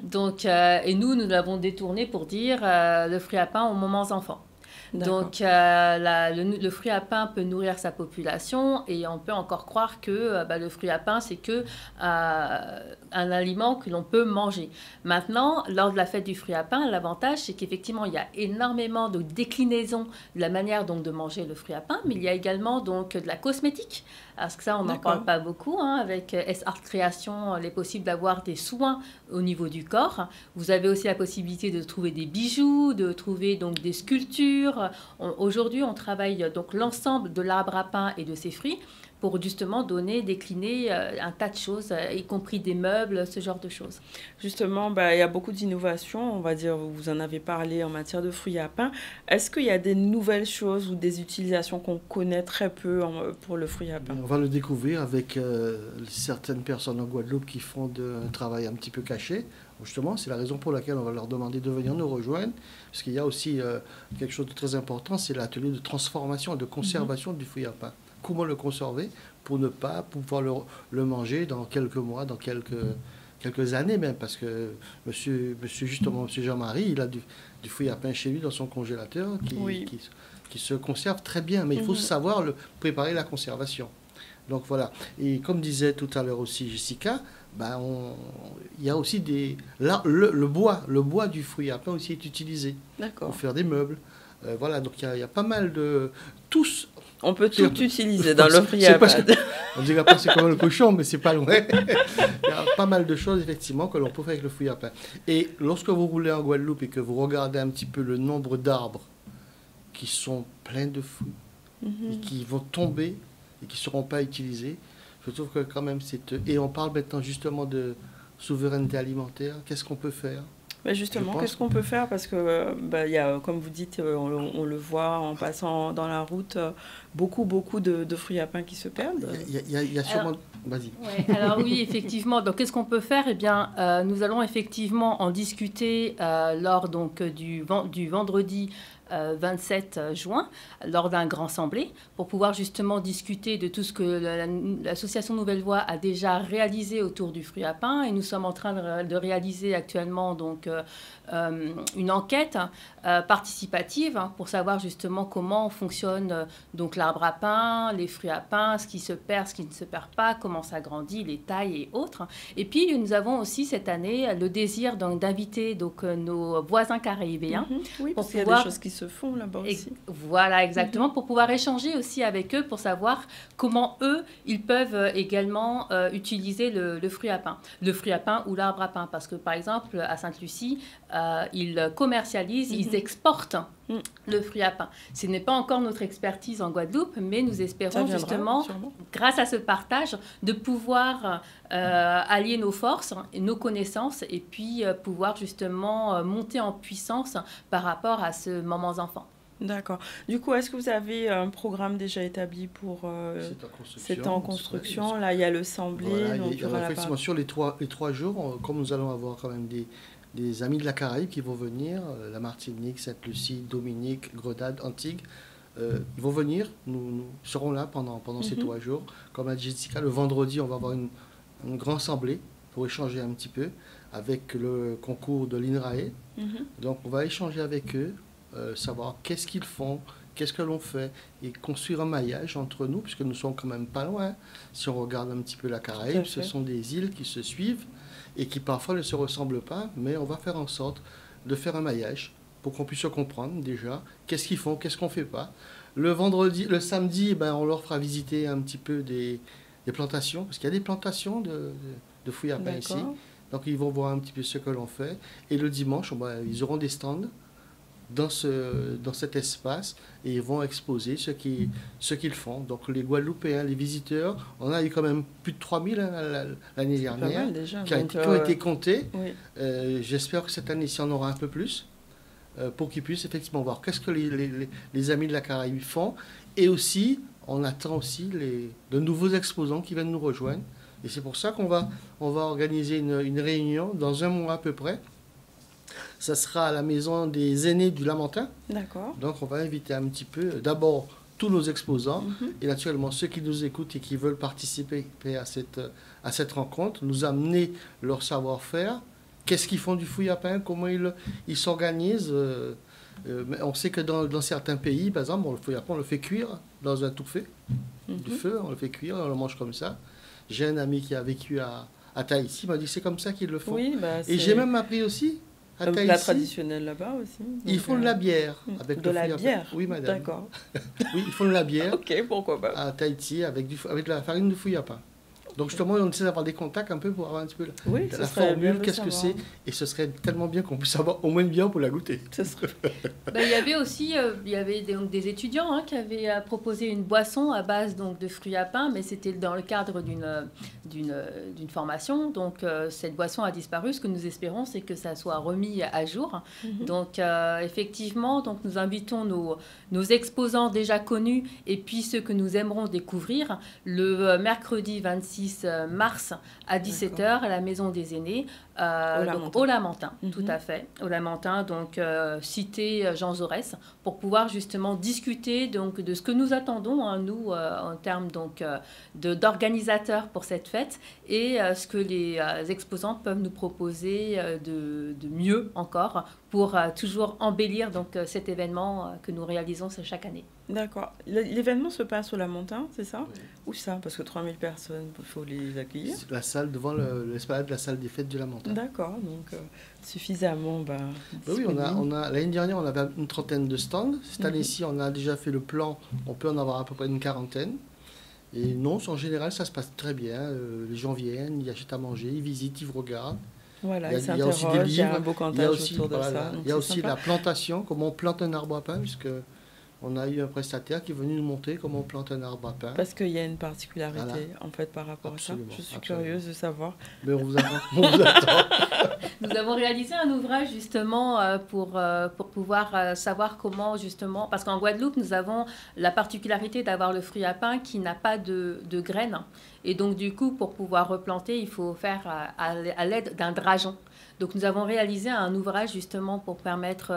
Speaker 6: Donc, et nous l'avons détourné pour dire le fruit à pain aux mamans enfants.
Speaker 10: Donc le fruit à pain peut nourrir sa population et on peut encore croire que le fruit à pain, c'est que un aliment que l'on peut manger. Maintenant, lors de la fête du fruit à pain, l'avantage, c'est qu'effectivement, il y a énormément de déclinaisons de la manière donc de manger le fruit à pain, mais il y a également donc de la cosmétique. Parce que ça, on n'en parle pas beaucoup. Avec S-Art Création, il est possible d'avoir des soins au niveau du corps. Vous avez aussi la possibilité de trouver des bijoux, de trouver donc des sculptures. Aujourd'hui, on travaille donc l'ensemble de l'arbre à pain et de ses fruits pour justement décliner un tas de choses, y compris des meubles, ce genre de choses.
Speaker 1: Justement, il y a beaucoup d'innovations, on va dire, vous en avez parlé en matière de fruits à pain. Est-ce qu'il y a des nouvelles choses ou des utilisations qu'on connaît très peu pour le fruit à pain?
Speaker 9: On va le découvrir avec certaines personnes en Guadeloupe qui font un travail un petit peu caché. Justement, c'est la raison pour laquelle on va leur demander de venir nous rejoindre, parce qu'il y a aussi quelque chose de très important, c'est l'atelier de transformation et de conservation du fruit à pain. Comment le conserver pour ne pas pouvoir le manger dans quelques mois, dans quelques années même, parce que monsieur Jean-Marie, il a du fruit à pain chez lui dans son congélateur qui se conserve très bien, mais il faut savoir préparer la conservation. Donc voilà, et comme disait tout à l'heure aussi Jessica, il y a aussi le bois du fruit à pain aussi est utilisé pour faire des meubles. Voilà, donc il y a pas mal de...
Speaker 1: On peut tout utiliser dans le fruit à pain.
Speaker 9: On dirait pas c'est comme le cochon, mais c'est pas loin. Il y a pas mal de choses, effectivement, que l'on peut faire avec le fruit à pain. Et lorsque vous roulez en Guadeloupe et que vous regardez un petit peu le nombre d'arbres qui sont pleins de fruits et qui vont tomber et qui ne seront pas utilisés, je trouve que quand même c'est... Et on parle maintenant justement de souveraineté alimentaire. Qu'est-ce qu'on peut faire ?
Speaker 1: Justement, qu'est-ce qu'on peut faire? Parce que, y a, comme vous dites, on le voit en passant dans la route, beaucoup de fruits à pain qui se perdent.
Speaker 9: Il y a sûrement... Vas-y.
Speaker 10: Ouais, alors oui, effectivement. Donc, qu'est-ce qu'on peut faire? Eh bien, nous allons effectivement en discuter lors donc, du vendredi 27 juin, lors d'un grand assemblée, pour pouvoir justement discuter de tout ce que l'association Nouvelle Voie a déjà réalisé autour du fruit à pain. Et nous sommes en train de réaliser actuellement donc, une enquête participative pour savoir justement comment fonctionne donc l'arbre à pain, les fruits à pain, ce qui se perd, ce qui ne se perd pas, comment ça grandit, les tailles et autres. Et puis, nous avons aussi cette année le désir d'inviter donc, nos voisins caribéens.
Speaker 1: Oui, parce qu'il y a des choses qui se font là-bas aussi.
Speaker 10: Voilà, exactement, pour pouvoir échanger aussi avec eux, pour savoir comment eux, ils peuvent également utiliser le fruit à pain. Le fruit à pain ou l'arbre à pain, parce que par exemple, à Sainte-Lucie, ils commercialisent, ils exportent le fruit à pain. Ce n'est pas encore notre expertise en Guadeloupe, mais nous espérons justement, grâce à ce partage, de pouvoir allier nos forces, nos connaissances, et puis pouvoir justement monter en puissance par rapport à ce moment enfant.
Speaker 1: D'accord. Du coup, est-ce que vous avez un programme déjà établi pour... C'est en construction. Là, il y a le semblé.
Speaker 9: Voilà, effectivement, sur les trois jours, comme nous allons avoir quand même des amis de la Caraïbe qui vont venir, la Martinique, Sainte-Lucie, Dominique, Grenade, Antigua. Ils vont venir, nous serons là pendant ces 3 jours. Comme a dit Jessica, le vendredi, on va avoir une grande assemblée pour échanger un petit peu avec le concours de l'INRAE. Donc, on va échanger avec eux, savoir qu'est-ce qu'ils font, qu'est-ce que l'on fait, et construire un maillage entre nous, puisque nous sommes quand même pas loin. Si on regarde un petit peu la Caraïbe, ce sont des îles qui se suivent et qui parfois ne se ressemblent pas, mais on va faire en sorte de faire un maillage pour qu'on puisse se comprendre déjà qu'est-ce qu'ils font, qu'est-ce qu'on ne fait pas. Le samedi, on leur fera visiter un petit peu des plantations, parce qu'il y a des plantations de fruits à pain ici. Donc ils vont voir un petit peu ce que l'on fait. Et le dimanche, ils auront des stands dans cet espace et ils vont exposer ce qu'ils font. Donc les Guadeloupéens, les visiteurs, on a eu quand même plus de 3000 l'année dernière qui ont été comptés. J'espère que cette année-ci, on aura un peu plus pour qu'ils puissent effectivement voir qu'est-ce que les amis de la Caraïbe font. Et aussi, on attend aussi de nouveaux exposants qui viennent nous rejoindre. Et c'est pour ça qu'on va organiser une réunion dans 1 mois à peu près. Ça sera à la maison des aînés du Lamentin.
Speaker 1: D'accord.
Speaker 9: Donc, on va inviter un petit peu, d'abord, tous nos exposants et naturellement ceux qui nous écoutent et qui veulent participer à cette rencontre, nous amener leur savoir-faire, qu'est-ce qu'ils font du fruit à pain, comment ils s'organisent. Mais on sait que dans certains pays, par exemple, le fouille à pain, on le fait cuire dans un touffet du feu, on le fait cuire, on le mange comme ça. J'ai un ami qui a vécu à Tahiti, il m'a dit que c'est comme ça qu'ils le font.
Speaker 1: Oui,
Speaker 9: et j'ai même appris aussi à Tahiti.
Speaker 1: La traditionnelle là-bas aussi.
Speaker 9: Ils font de la bière. Avec
Speaker 1: de la bière.
Speaker 9: Oui, madame.
Speaker 1: D'accord.
Speaker 9: Oui, ils font de la bière.
Speaker 1: Ok, pourquoi pas.
Speaker 9: À Tahiti avec de la farine de fouille à pain. Donc justement, on essaie d'avoir des contacts un peu pour avoir un petit peu la formule, qu'est-ce que c'est. Et ce serait tellement bien qu'on puisse avoir au moins une bière pour la goûter.
Speaker 10: Il y avait aussi des étudiants qui avaient proposé une boisson à base donc, de fruits à pain, mais c'était dans le cadre d'une formation. Donc cette boisson a disparu. Ce que nous espérons, c'est que ça soit remis à jour. Donc effectivement, donc, nous invitons nos exposants déjà connus et puis ceux que nous aimerons découvrir le mercredi 26 mars à 17h à la Maison des Aînés, au Lamentin, tout à fait, au Lamentin, donc cité Jean Jaurès, pour pouvoir justement discuter donc, de ce que nous attendons, nous, en termes donc, d'organisateurs pour cette fête et ce que les exposants peuvent nous proposer de mieux encore pour toujours embellir donc, cet événement que nous réalisons chaque année.
Speaker 1: D'accord. L'événement se passe au Lamentin, c'est ça? Oui. Où ça? Parce que 3000 personnes, il faut les accueillir.
Speaker 9: La salle devant l'esplanade de la salle des fêtes du Lamentin.
Speaker 1: D'accord, donc suffisamment.
Speaker 9: Oui, l'année dernière, on avait une trentaine de stands. Cette année-ci, on a déjà fait le plan. On peut en avoir à peu près une quarantaine. Et non, en général, ça se passe très bien. Les gens viennent, ils achètent à manger, ils visitent, ils regardent.
Speaker 1: Voilà, il y a aussi des livres, il y a un beau cantage autour de ça.
Speaker 9: Il y a aussi la plantation, comment on plante un arbre à pain, puisque on a eu un prestataire qui est venu nous montrer comment on plante un arbre à pain.
Speaker 1: Parce qu'il y a une particularité en fait par rapport à ça. Je suis curieuse de savoir.
Speaker 9: Mais on vous attend.
Speaker 10: Nous avons réalisé un ouvrage justement pour pouvoir savoir comment justement, parce qu'en Guadeloupe nous avons la particularité d'avoir le fruit à pain qui n'a pas de graines. Et donc du coup pour pouvoir replanter il faut faire à l'aide d'un drageon. Donc nous avons réalisé un ouvrage justement pour permettre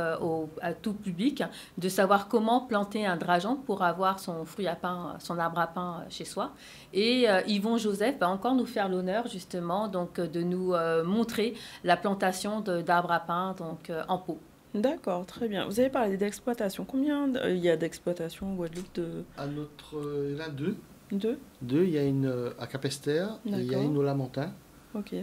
Speaker 10: à tout public de savoir comment planter un drageon pour avoir son fruit à pain, son arbre à pain chez soi. Et Yvon Joseph va encore nous faire l'honneur justement donc, de nous montrer la plantation d'arbres à pain donc, en pot.
Speaker 1: D'accord, très bien. Vous avez parlé d'exploitation. Combien il y a d'exploitations en Guadeloupe
Speaker 9: il y en a deux.
Speaker 1: Deux?
Speaker 9: Il y a une à Capesterre et il y a une au Lamentin.
Speaker 1: Ok.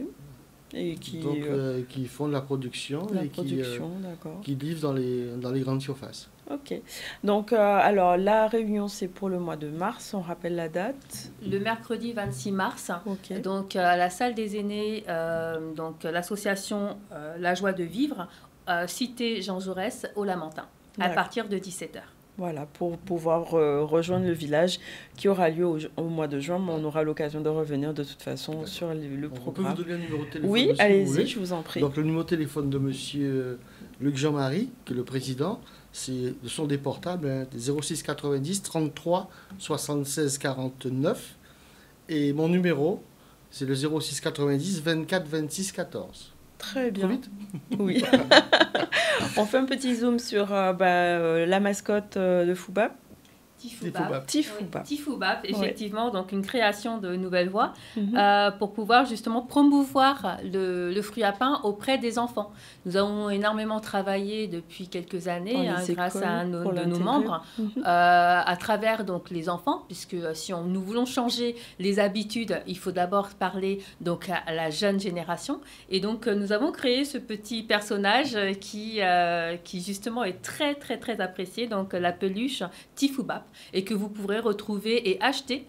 Speaker 1: Et
Speaker 9: qui font de la production qui livrent dans les grandes surfaces.
Speaker 1: Ok. Donc, alors, la réunion, c'est pour le mois de mars. On rappelle la date.
Speaker 10: Le mercredi 26 mars.
Speaker 1: Okay.
Speaker 10: Donc, à la salle des aînés, donc l'association La Joie de Vivre, cité Jean Jaurès, au Lamentin, à partir de 17h.
Speaker 1: Voilà, pour pouvoir rejoindre le village qui aura lieu au mois de juin, mais on aura l'occasion de revenir de toute façon sur le programme.
Speaker 9: On peut vous donner un numéro de téléphone?
Speaker 1: Oui, allez-y, je vous en prie.
Speaker 9: Donc le numéro de téléphone de monsieur Luc Jean-Marie, qui est le président, ce sont des portables, 06 90 33 76 49. Et mon numéro, c'est le 06 90 24 26 14.
Speaker 1: Très bien.
Speaker 9: Trop vite?
Speaker 1: Oui. On fait un petit zoom sur la mascotte de Foubap.
Speaker 10: Tifoubap, effectivement, donc une création de Nouvelle Voix pour pouvoir justement promouvoir le fruit à pain auprès des enfants. Nous avons énormément travaillé depuis quelques années grâce à un de nos membres à travers donc les enfants, puisque si nous voulons changer les habitudes, il faut d'abord parler donc à la jeune génération. Et donc nous avons créé ce petit personnage qui justement est très très très apprécié, donc la peluche Tifoubap, et que vous pourrez retrouver et acheter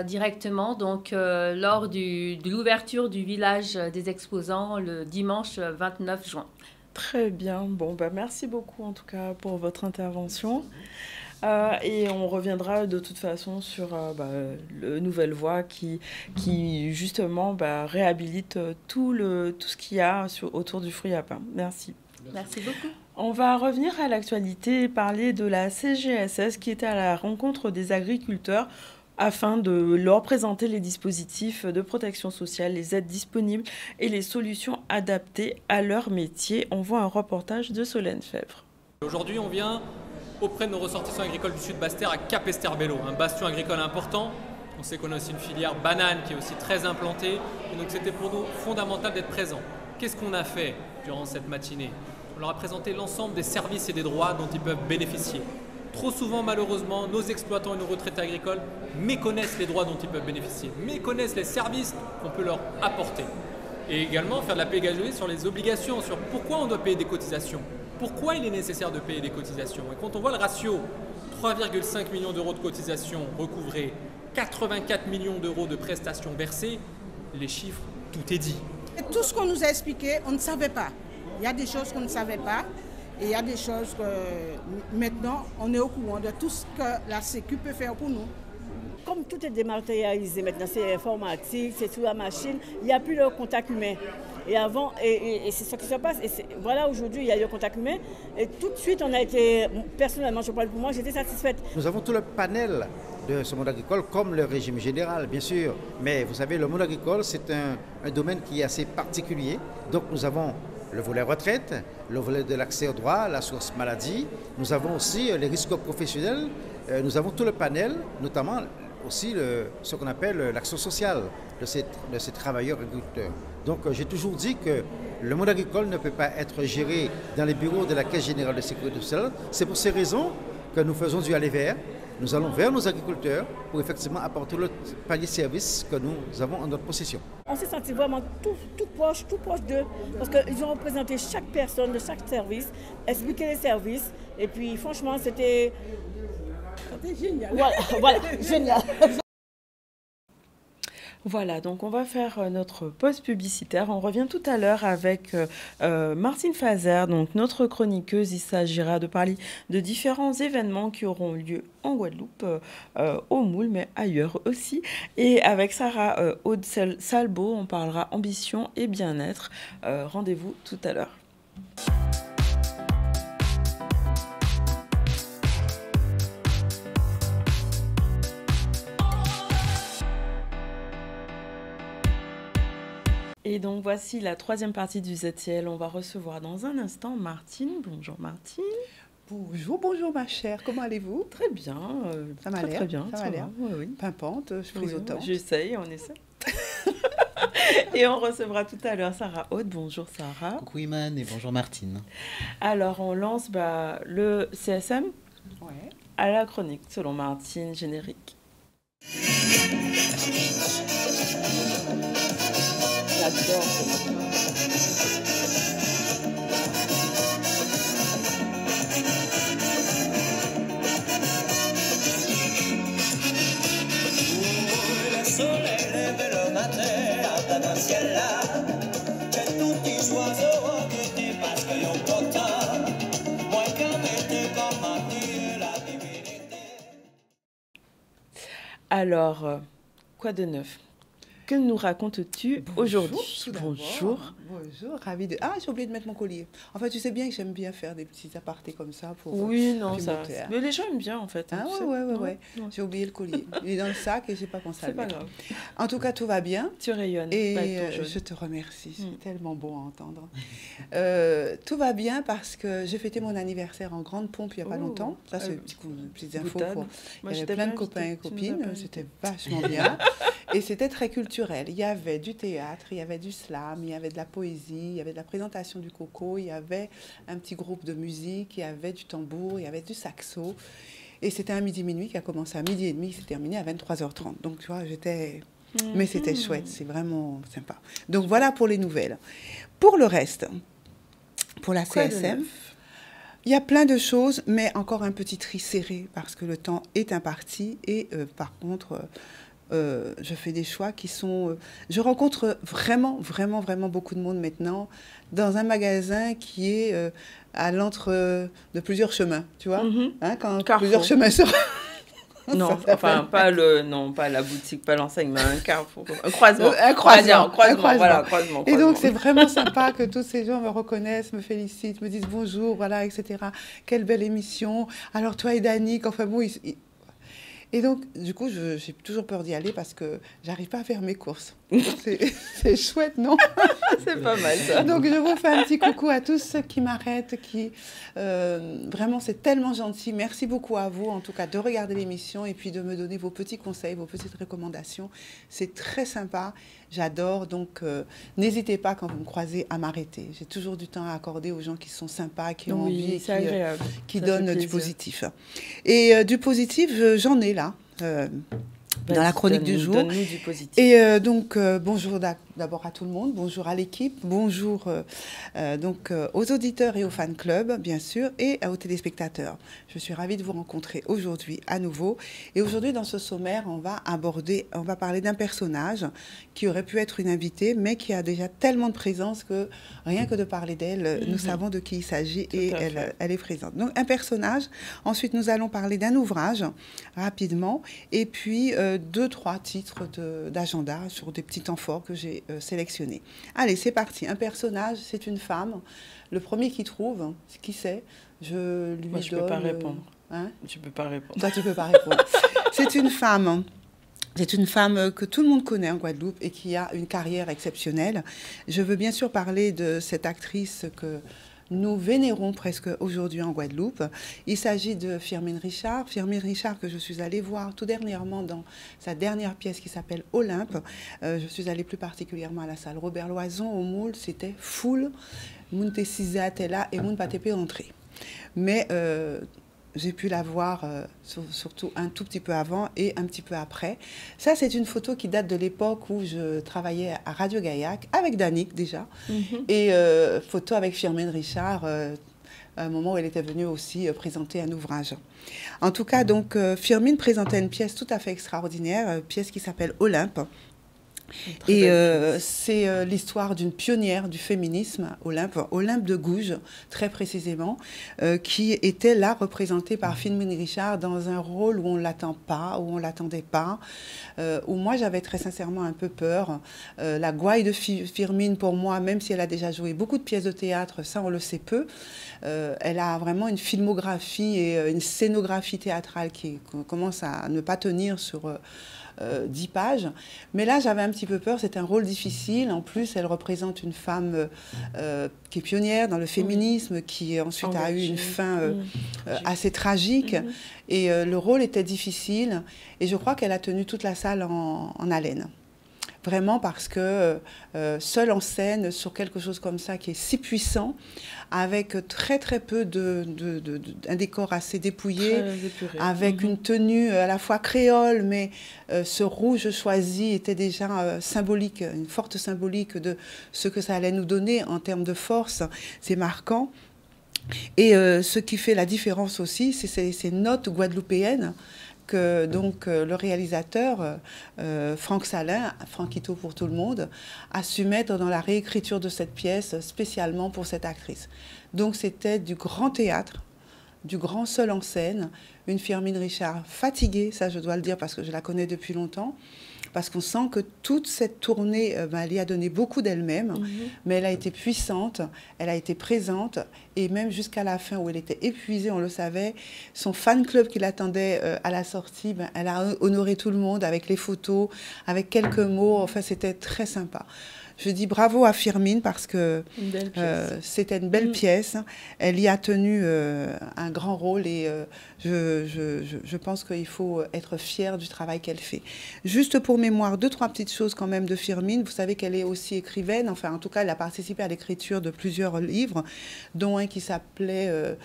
Speaker 10: directement donc, lors de l'ouverture du village des exposants le dimanche 29 juin.
Speaker 1: Très bien. Bon, merci beaucoup en tout cas pour votre intervention. Et on reviendra de toute façon sur le Nouvelle Voix qui justement réhabilite tout ce qu'il y a autour du fruit à pain. Merci.
Speaker 10: Merci beaucoup.
Speaker 1: On va revenir à l'actualité et parler de la CGSS qui était à la rencontre des agriculteurs afin de leur présenter les dispositifs de protection sociale, les aides disponibles et les solutions adaptées à leur métier. On voit un reportage de Solène Fèvre.
Speaker 11: Aujourd'hui, on vient auprès de nos ressortissants agricoles du Sud Basse-Terre à Capesterre-Bello, un bastion agricole important. On sait qu'on a aussi une filière banane qui est aussi très implantée. Et donc c'était pour nous fondamental d'être présent. Qu'est-ce qu'on a fait durant cette matinée ? leur a présenté l'ensemble des services et des droits dont ils peuvent bénéficier. Trop souvent, malheureusement, nos exploitants et nos retraités agricoles méconnaissent les droits dont ils peuvent bénéficier, méconnaissent les services qu'on peut leur apporter. Et également faire de la pédagogie sur les obligations, sur pourquoi on doit payer des cotisations, pourquoi il est nécessaire de payer des cotisations. Et quand on voit le ratio, 3,5 millions d'euros de cotisations recouvrées, 84 millions d'euros de prestations versées, les chiffres, tout est dit.
Speaker 12: Et tout ce qu'on nous a expliqué, on ne savait pas. Il y a des choses qu'on ne savait pas et il y a des choses que maintenant, on est au courant de tout ce que la Sécu peut faire pour nous.
Speaker 13: Comme tout est dématérialisé maintenant, c'est informatique, c'est sous la machine, il n'y a plus le contact humain. Et avant, et c'est ce qui se passe. Et voilà, aujourd'hui, il y a eu le contact humain. Et tout de suite, on a été, personnellement, je parle pour moi, j'étais satisfaite.
Speaker 14: Nous avons tout le panel de ce monde agricole, comme le régime général, bien sûr. Mais vous savez, le monde agricole, c'est un domaine qui est assez particulier. Donc, nous avons le volet retraite, le volet de l'accès au droit, l'assurance maladie. Nous avons aussi les risques professionnels. Nous avons tout le panel, notamment aussi ce qu'on appelle l'action sociale de ces travailleurs agriculteurs. Donc j'ai toujours dit que le monde agricole ne peut pas être géré dans les bureaux de la Caisse générale de sécurité sociale. C'est pour ces raisons que nous faisons du aller vers. Nous allons vers nos agriculteurs pour effectivement apporter le panier de services que nous avons en notre possession.
Speaker 13: On s'est senti vraiment tout proche d'eux, parce qu'ils ont représenté chaque personne de chaque service, expliqué les services, et puis franchement c'était
Speaker 12: génial.
Speaker 13: Voilà, génial.
Speaker 1: Voilà, donc on va faire notre pause publicitaire. On revient tout à l'heure avec Martine Fazer, donc notre chroniqueuse. Il s'agira de parler de différents événements qui auront lieu en Guadeloupe, au Moule, mais ailleurs aussi. Et avec Sarah Aude-Salbo, on parlera ambition et bien-être. Rendez-vous tout à l'heure. Et donc voici la troisième partie du ZCL. On va recevoir dans un instant Martine. Bonjour Martine.
Speaker 15: Bonjour ma chère, comment allez-vous?
Speaker 1: Très bien,
Speaker 15: ça m'a l'air.
Speaker 1: Très bien,
Speaker 15: ça m'a l'air.
Speaker 1: Oui.
Speaker 15: Pimpante, je prise autant.
Speaker 1: J'essaye, on essaie. Et on recevra tout à l'heure Sarah Aude. Bonjour Sarah.
Speaker 16: Coucou Iman et bonjour Martine.
Speaker 1: Alors on lance le CSM à la chronique selon Martine, générique. J'adore ce moment.
Speaker 17: Le soleil lève le matin à ta ciel là. Que tous les oiseaux guettent parce qu'ils ont content. Moi quand j'étais comme ma la divinité.
Speaker 1: Alors, quoi de neuf? Que nous racontes-tu aujourd'hui?
Speaker 15: Bonjour. Bonjour, ravie de... Ah, j'ai oublié de mettre mon collier. En fait, tu sais bien que j'aime bien faire des petits apartés comme ça pour...
Speaker 1: Oui, non, ça... Mais les gens aiment bien, en fait.
Speaker 15: Ah, ouais. J'ai oublié le collier. Il est dans le sac et j'ai pas pensé à le mettre.
Speaker 1: C'est pas grave.
Speaker 15: En tout cas, tout va bien.
Speaker 1: Tu rayonnes.
Speaker 15: Et je te remercie. C'est tellement beau à entendre. Tout va bien parce que j'ai fêté mon anniversaire en grande pompe il n'y a pas longtemps. Ça, c'est une petite info. Il y avait plein de copains et copines. C'était vachement bien. Et c'était très culturel. Il y avait du théâtre, il y avait du slam, il y avait de la poésie, il y avait de la présentation du coco, il y avait un petit groupe de musique, il y avait du tambour, il y avait du saxo. Et c'était un midi-minuit qui a commencé à 12h30, qui s'est terminé à 23h30. Donc, tu vois, mais c'était chouette, c'est vraiment sympa. Donc, voilà pour les nouvelles. Pour le reste, pour la CSM, il y a plein de choses, mais encore un petit tri serré parce que le temps est imparti et par contre... je fais des choix qui sont... je rencontre vraiment beaucoup de monde maintenant dans un magasin qui est à l'entre de plusieurs chemins, tu vois, quand plusieurs chemins se...
Speaker 1: Non, enfin, pas la boutique, pas l'enseigne, mais un carrefour, un croisement. Un croisement. Voilà, croisement.
Speaker 15: Et donc, c'est vraiment sympa que tous ces gens me reconnaissent, me félicitent, me disent bonjour, voilà, etc. Quelle belle émission. Alors, toi et Danick, enfin bon, et donc, du coup, j'ai toujours peur d'y aller parce que j'arrive pas à faire mes courses. C'est chouette, non?
Speaker 1: C'est pas mal, ça.
Speaker 15: Donc, je vous fais un petit coucou à tous ceux qui m'arrêtent, vraiment, c'est tellement gentil. Merci beaucoup à vous, en tout cas, de regarder l'émission et puis de me donner vos petits conseils, vos petites recommandations. C'est très sympa. J'adore, donc n'hésitez pas quand vous me croisez à m'arrêter. J'ai toujours du temps à accorder aux gens qui sont sympas, qui ont envie, qui donnent du positif. Et du positif, j'en ai là. Dans la chronique du jour.
Speaker 1: Donne-nous du positif.
Speaker 15: Et donc, bonjour d'abord à tout le monde, bonjour à l'équipe, bonjour donc aux auditeurs et aux fan clubs, bien sûr, et aux téléspectateurs. Je suis ravie de vous rencontrer aujourd'hui à nouveau. Et aujourd'hui, dans ce sommaire, on va parler d'un personnage qui aurait pu être une invitée, mais qui a déjà tellement de présence que rien que de parler d'elle, nous savons de qui il s'agit et elle est présente. Donc, un personnage. Ensuite, nous allons parler d'un ouvrage rapidement, et puis 2-3 titres d'agenda sur des petits temps forts que j'ai sélectionnés. Allez, c'est parti. Un personnage, c'est une femme. Le premier qui trouve, qui c'est, je lui
Speaker 1: Moi, je
Speaker 15: donne...
Speaker 1: peux pas répondre.
Speaker 15: Hein?
Speaker 1: Tu peux pas répondre.
Speaker 15: Toi, tu peux pas répondre. C'est une femme. C'est une femme que tout le monde connaît en Guadeloupe et qui a une carrière exceptionnelle. Je veux bien sûr parler de cette actrice que nous vénérons presque aujourd'hui en Guadeloupe. Il s'agit de Firmin Richard. Firmin Richard que je suis allée voir tout dernièrement dans sa dernière pièce qui s'appelle Olympe. Je suis allée plus particulièrement à la salle Robert Loison au Moule. C'était full. Moun te Cisa était là et moun pas te entrer. Mais j'ai pu la voir surtout un tout petit peu avant et un petit peu après. Ça, c'est une photo qui date de l'époque où je travaillais à Radio Gaillac, avec Danick déjà, et photo avec Firmin Richard, à un moment où elle était venue aussi présenter un ouvrage. En tout cas, donc, Firmin présentait une pièce tout à fait extraordinaire, une pièce qui s'appelle Olympe. Et c'est l'histoire d'une pionnière du féminisme, Olympe de Gouges, très précisément, qui était là représentée par Firmin Richard dans un rôle où on ne l'attend pas, où on ne l'attendait pas, où moi j'avais très sincèrement un peu peur. La gouaille de Firmin, pour moi, même si elle a déjà joué beaucoup de pièces de théâtre, ça on le sait peu, elle a vraiment une filmographie et une scénographie théâtrale qui commence à ne pas tenir sur... 10 pages. Mais là, j'avais un petit peu peur. C'est un rôle difficile. En plus, elle représente une femme qui est pionnière dans le féminisme, qui ensuite a eu une fin assez tragique. Et le rôle était difficile. Et je crois qu'elle a tenu toute la salle en haleine. Vraiment parce que seule en scène, sur quelque chose comme ça qui est si puissant, avec très très peu un décor assez dépouillé, avec une tenue à la fois créole, mais ce rouge choisi était déjà symbolique, une forte symbolique de ce que ça allait nous donner en termes de force. C'est marquant. Et ce qui fait la différence aussi, c'est ces notes guadeloupéennes que donc le réalisateur Franck Salin, Franquito pour tout le monde, a su mettre dans la réécriture de cette pièce spécialement pour cette actrice. Donc c'était du grand théâtre, du grand seul en scène, une Firmin Richard fatiguée, ça je dois le dire parce que je la connais depuis longtemps, parce qu'on sent que toute cette tournée, elle y a donné beaucoup d'elle-même, mais elle a été puissante, elle a été présente, et même jusqu'à la fin où elle était épuisée, on le savait, son fan club qui l'attendait à la sortie, elle a honoré tout le monde avec les photos, avec quelques mots, enfin c'était très sympa. Je dis bravo à Firmin parce que c'était une belle pièce. Elle y a tenu un grand rôle et je pense qu'il faut être fier du travail qu'elle fait. Juste pour mémoire, 2-3 petites choses quand même de Firmin. Vous savez qu'elle est aussi écrivaine. Enfin, en tout cas, elle a participé à l'écriture de plusieurs livres, dont un qui s'appelait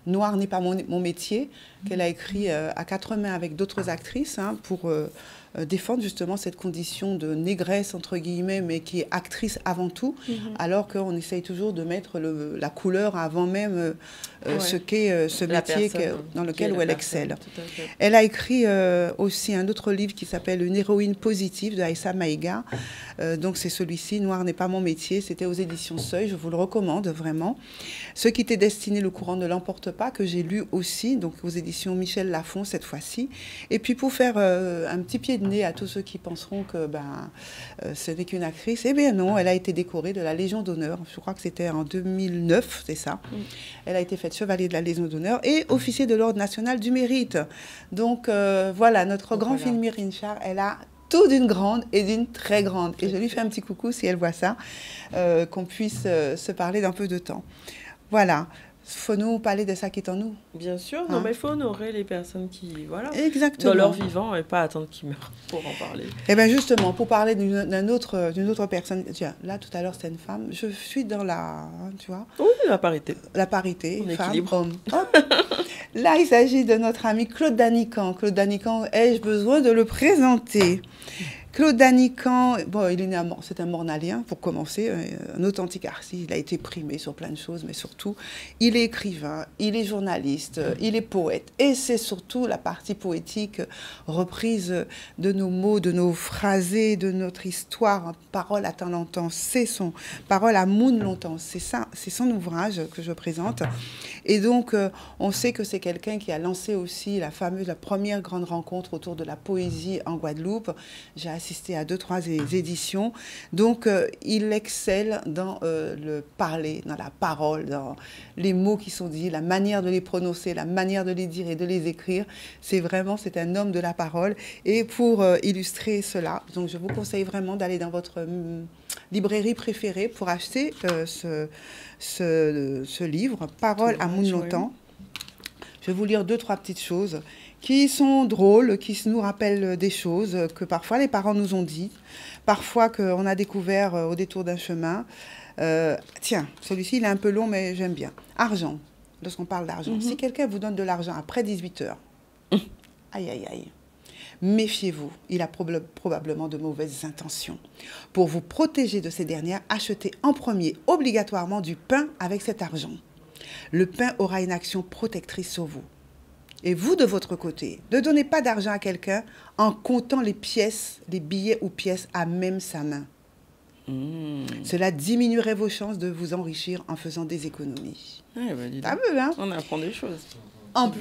Speaker 15: Noir n'est pas mon métier, qu'elle a écrit à 4 mains avec d'autres actrices pour... défendre justement cette condition de négresse, entre guillemets, mais qui est actrice avant tout, alors qu'on essaye toujours de mettre la couleur avant même ce qu'est ce métier dans lequel elle excelle. Elle a écrit aussi un autre livre qui s'appelle Une héroïne positive de Aïssa Maïga. Donc c'est celui-ci, Noir n'est pas mon métier. C'était aux éditions Seuil, je vous le recommande vraiment. Ce qui était destiné, le courant ne l'emporte pas, que j'ai lu aussi, donc aux éditions Michel Lafon cette fois-ci. Et puis pour faire un petit pied de nez à tous ceux qui penseront que ce n'est qu'une actrice, eh bien non, elle a été décorée de la Légion d'honneur. Je crois que c'était en 2009, c'est ça. Elle a été faite chevalier de la Légion d'honneur et officier de l'Ordre national du mérite. Donc voilà, notre grand Firmin Richard, elle a tout d'une grande et d'une très grande. Et je lui fais un petit coucou si elle voit ça, qu'on puisse se parler d'un peu de temps. Voilà. faut nous parler de ça qui est en nous.
Speaker 1: Bien sûr, non, mais il faut honorer les personnes qui, voilà,
Speaker 15: exactement,
Speaker 1: dans leur vivant et pas attendre qu'ils meurent pour en parler.
Speaker 15: Et bien justement, pour parler d'une autre personne, tiens, là tout à l'heure c'était une femme, je suis dans la, tu vois.
Speaker 1: Oui, la parité.
Speaker 15: La parité, femme,
Speaker 1: équilibre.
Speaker 15: homme. Là, il s'agit de notre ami Claude Danican. Claude Danican, ai-je besoin de le présenter? Claude Danican, bon, il est né c'est un mornalien, pour commencer, un authentique artiste. Il a été primé sur plein de choses, mais surtout, il est écrivain, il est journaliste, il est poète. Et c'est surtout la partie poétique, reprise de nos mots, de nos phrasés, de notre histoire. Parole à tant longtemps, c'est son parole à moune longtemps. C'est ça, c'est son ouvrage que je présente. Et donc, on sait que c'est quelqu'un qui a lancé aussi la première grande rencontre autour de la poésie en Guadeloupe. J'ai assisté à 2-3 éditions. Donc, il excelle dans le parler, dans la parole, dans les mots qui sont dits, la manière de les prononcer, la manière de les dire et de les écrire. C'est un homme de la parole. Et pour illustrer cela, donc je vous conseille vraiment d'aller dans votre librairie préférée pour acheter ce livre, Parole à Moune longtemps. Je vais vous lire 2-3 petites choses qui sont drôles, qui nous rappellent des choses que parfois les parents nous ont dit, parfois qu'on a découvert au détour d'un chemin. Tiens, celui-ci, il est un peu long, mais j'aime bien. Argent, lorsqu'on parle d'argent. Si quelqu'un vous donne de l'argent après 18 heures, aïe, aïe, aïe, méfiez-vous, il a probablement de mauvaises intentions. Pour vous protéger de ces dernières, achetez en premier obligatoirement du pain avec cet argent. Le pain aura une action protectrice sur vous. Et vous, de votre côté, ne donnez pas d'argent à quelqu'un en comptant les pièces, les billets ou pièces à même sa main. Cela diminuerait vos chances de vous enrichir en faisant des économies.
Speaker 1: On apprend des choses.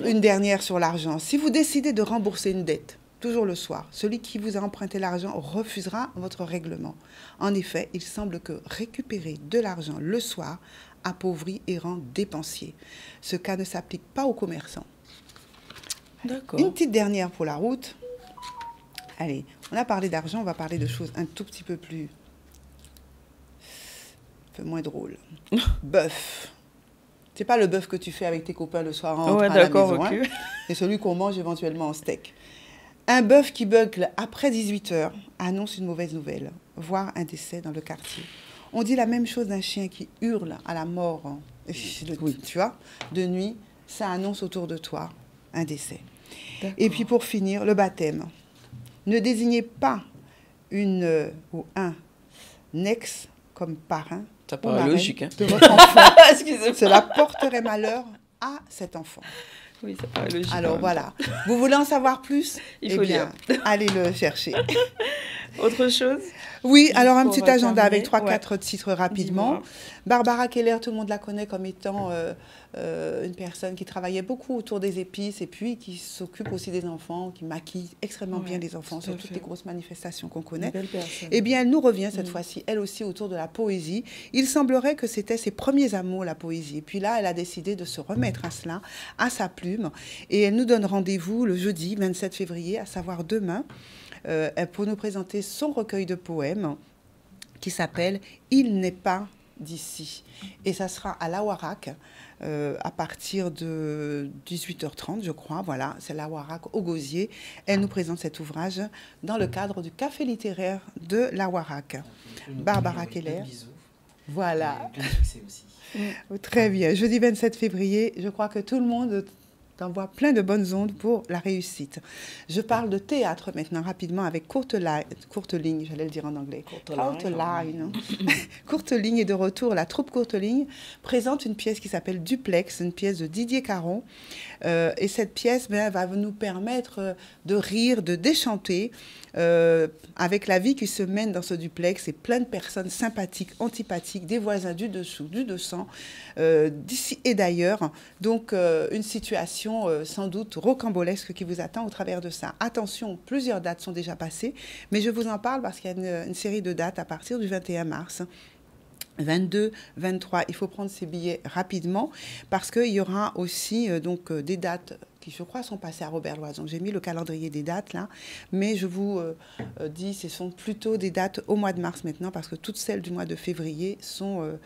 Speaker 15: Une dernière sur l'argent. Si vous décidez de rembourser une dette, toujours le soir, celui qui vous a emprunté l'argent refusera votre règlement. En effet, il semble que récupérer de l'argent le soir appauvrit et rend dépensier. Ce cas ne s'applique pas aux commerçants.
Speaker 1: D'accord.
Speaker 15: Une petite dernière pour la route. Allez, on a parlé d'argent, on va parler de choses un tout petit peu moins drôles. Bœuf. C'est pas le bœuf que tu fais avec tes copains le soir en rentrant à la maison.
Speaker 1: Okay.
Speaker 15: C'est celui qu'on mange éventuellement en steak. Un bœuf qui bugle après 18 heures annonce une mauvaise nouvelle, voire un décès dans le quartier. On dit la même chose d'un chien qui hurle à la mort, tu vois, de nuit, ça annonce autour de toi un décès. Et puis pour finir, le baptême. Ne désignez pas une ou un ex comme parrain.
Speaker 1: Ça paraît logique, hein.
Speaker 15: De votre enfant. Cela porterait malheur à cet enfant.
Speaker 1: Oui, ça paraît logique.
Speaker 15: Alors voilà. Vous voulez en savoir plus?
Speaker 1: Il faut lire.
Speaker 15: Allez le chercher.
Speaker 1: Autre chose?
Speaker 15: Oui, alors un petit agenda avec 3-4 titres rapidement. Barbara Keller, tout le monde la connaît comme étant une personne qui travaillait beaucoup autour des épices et puis qui s'occupe aussi des enfants, qui maquille extrêmement bien les enfants sur toutes les grosses manifestations qu'on connaît. Eh bien, elle nous revient cette fois-ci, elle aussi, autour de la poésie. Il semblerait que c'était ses premiers amours, la poésie. Et puis là, elle a décidé de se remettre à cela, à sa plume. Et elle nous donne rendez-vous le jeudi 27 février, à savoir demain, pour nous présenter son recueil de poèmes qui s'appelle « Il n'est pas d'ici ». Et ça sera à la Warak à partir de 18h30, je crois. Voilà, c'est la Warak au Gosier. Elle nous présente cet ouvrage dans le cadre du café littéraire de la Warak. Barbara Keller. Voilà. Très bien. Jeudi 27 février, je crois que tout le monde t'envoie plein de bonnes ondes pour la réussite. Je parle de théâtre maintenant rapidement avec Courte Ligne, j'allais le dire en anglais. Courte Line. Courte Ligne est de retour. La troupe Courte Ligne présente une pièce qui s'appelle Duplex, une pièce de Didier Caron. Et cette pièce va nous permettre de rire, de déchanter avec la vie qui se mène dans ce duplex et plein de personnes sympathiques, antipathiques, des voisins du dessous, du dessous, d'ici et d'ailleurs. Donc une situation sans doute rocambolesque qui vous attend au travers de ça. Attention, plusieurs dates sont déjà passées, mais je vous en parle parce qu'il y a une série de dates à partir du 21 mars. 22, 23, il faut prendre ses billets rapidement parce qu'il y aura aussi des dates qui, je crois, sont passées à Robert Loison. J'ai mis le calendrier des dates là, mais je vous dis, ce sont plutôt des dates au mois de mars maintenant, parce que toutes celles du mois de février sont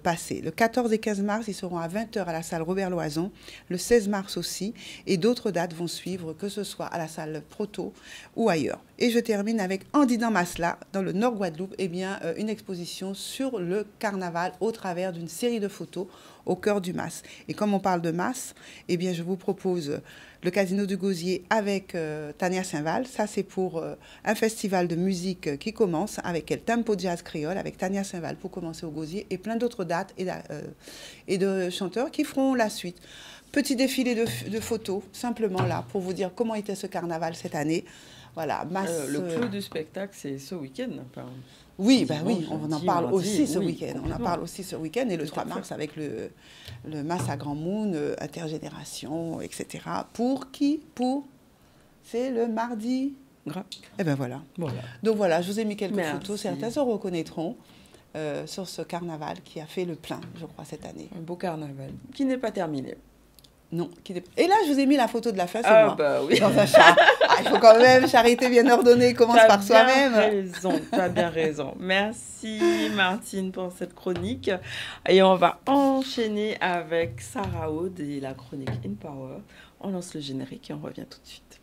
Speaker 15: passées. Le 14 et 15 mars, ils seront à 20h à la salle Robert Loison, le 16 mars aussi, et d'autres dates vont suivre, que ce soit à la salle Proto ou ailleurs. Et je termine avec Andy dans Masla, dans le Nord Guadeloupe, eh bien, une exposition sur le carnaval au travers d'une série de photos au cœur du Mas. Et comme on parle de Mas, eh bien, je vous propose le Casino du Gosier avec Tania Saint-Val. Ça, c'est pour un festival de musique qui commence avec El Tempo Jazz Créole, avec Tania Saint-Val pour commencer au Gosier, et plein d'autres dates et de chanteurs qui feront la suite. Petit défilé de photos, simplement là, pour vous dire comment était ce carnaval cette année. Voilà,
Speaker 1: le clou du spectacle, c'est ce week-end. Enfin,
Speaker 15: oui, ben oui, on en parle aussi ce
Speaker 1: oui,
Speaker 15: week-end. On en parle aussi ce week-end, et le 3 mars avec le Mas à Grand Moon, intergénération, etc. Pour qui? C'est le mardi gras. Eh bien voilà. Donc voilà, je vous ai mis quelques photos. Certains se reconnaîtront sur ce carnaval qui a fait le plein, je crois, cette année.
Speaker 1: Un beau carnaval qui n'est pas terminé.
Speaker 15: Non. Et là, je vous ai mis la photo de la fin, c'est moi.
Speaker 1: Bah oui.
Speaker 15: Dans un chat. Il faut quand même, charité bien ordonnée, commence par soi-même.
Speaker 1: Tu as bien raison. Merci Martine pour cette chronique. Et on va enchaîner avec Sarah Aude et la chronique In Power. On lance le générique et on revient tout de suite.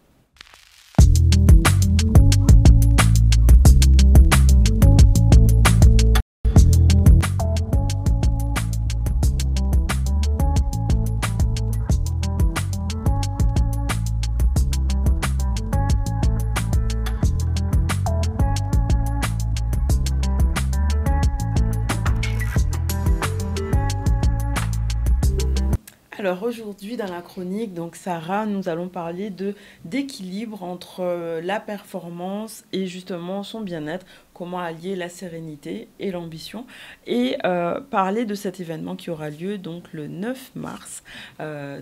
Speaker 1: Alors aujourd'hui dans la chronique, donc Sarah, nous allons parler d'équilibre entre la performance et justement son bien-être, comment allier la sérénité et l'ambition, et parler de cet événement qui aura lieu donc le 9 mars,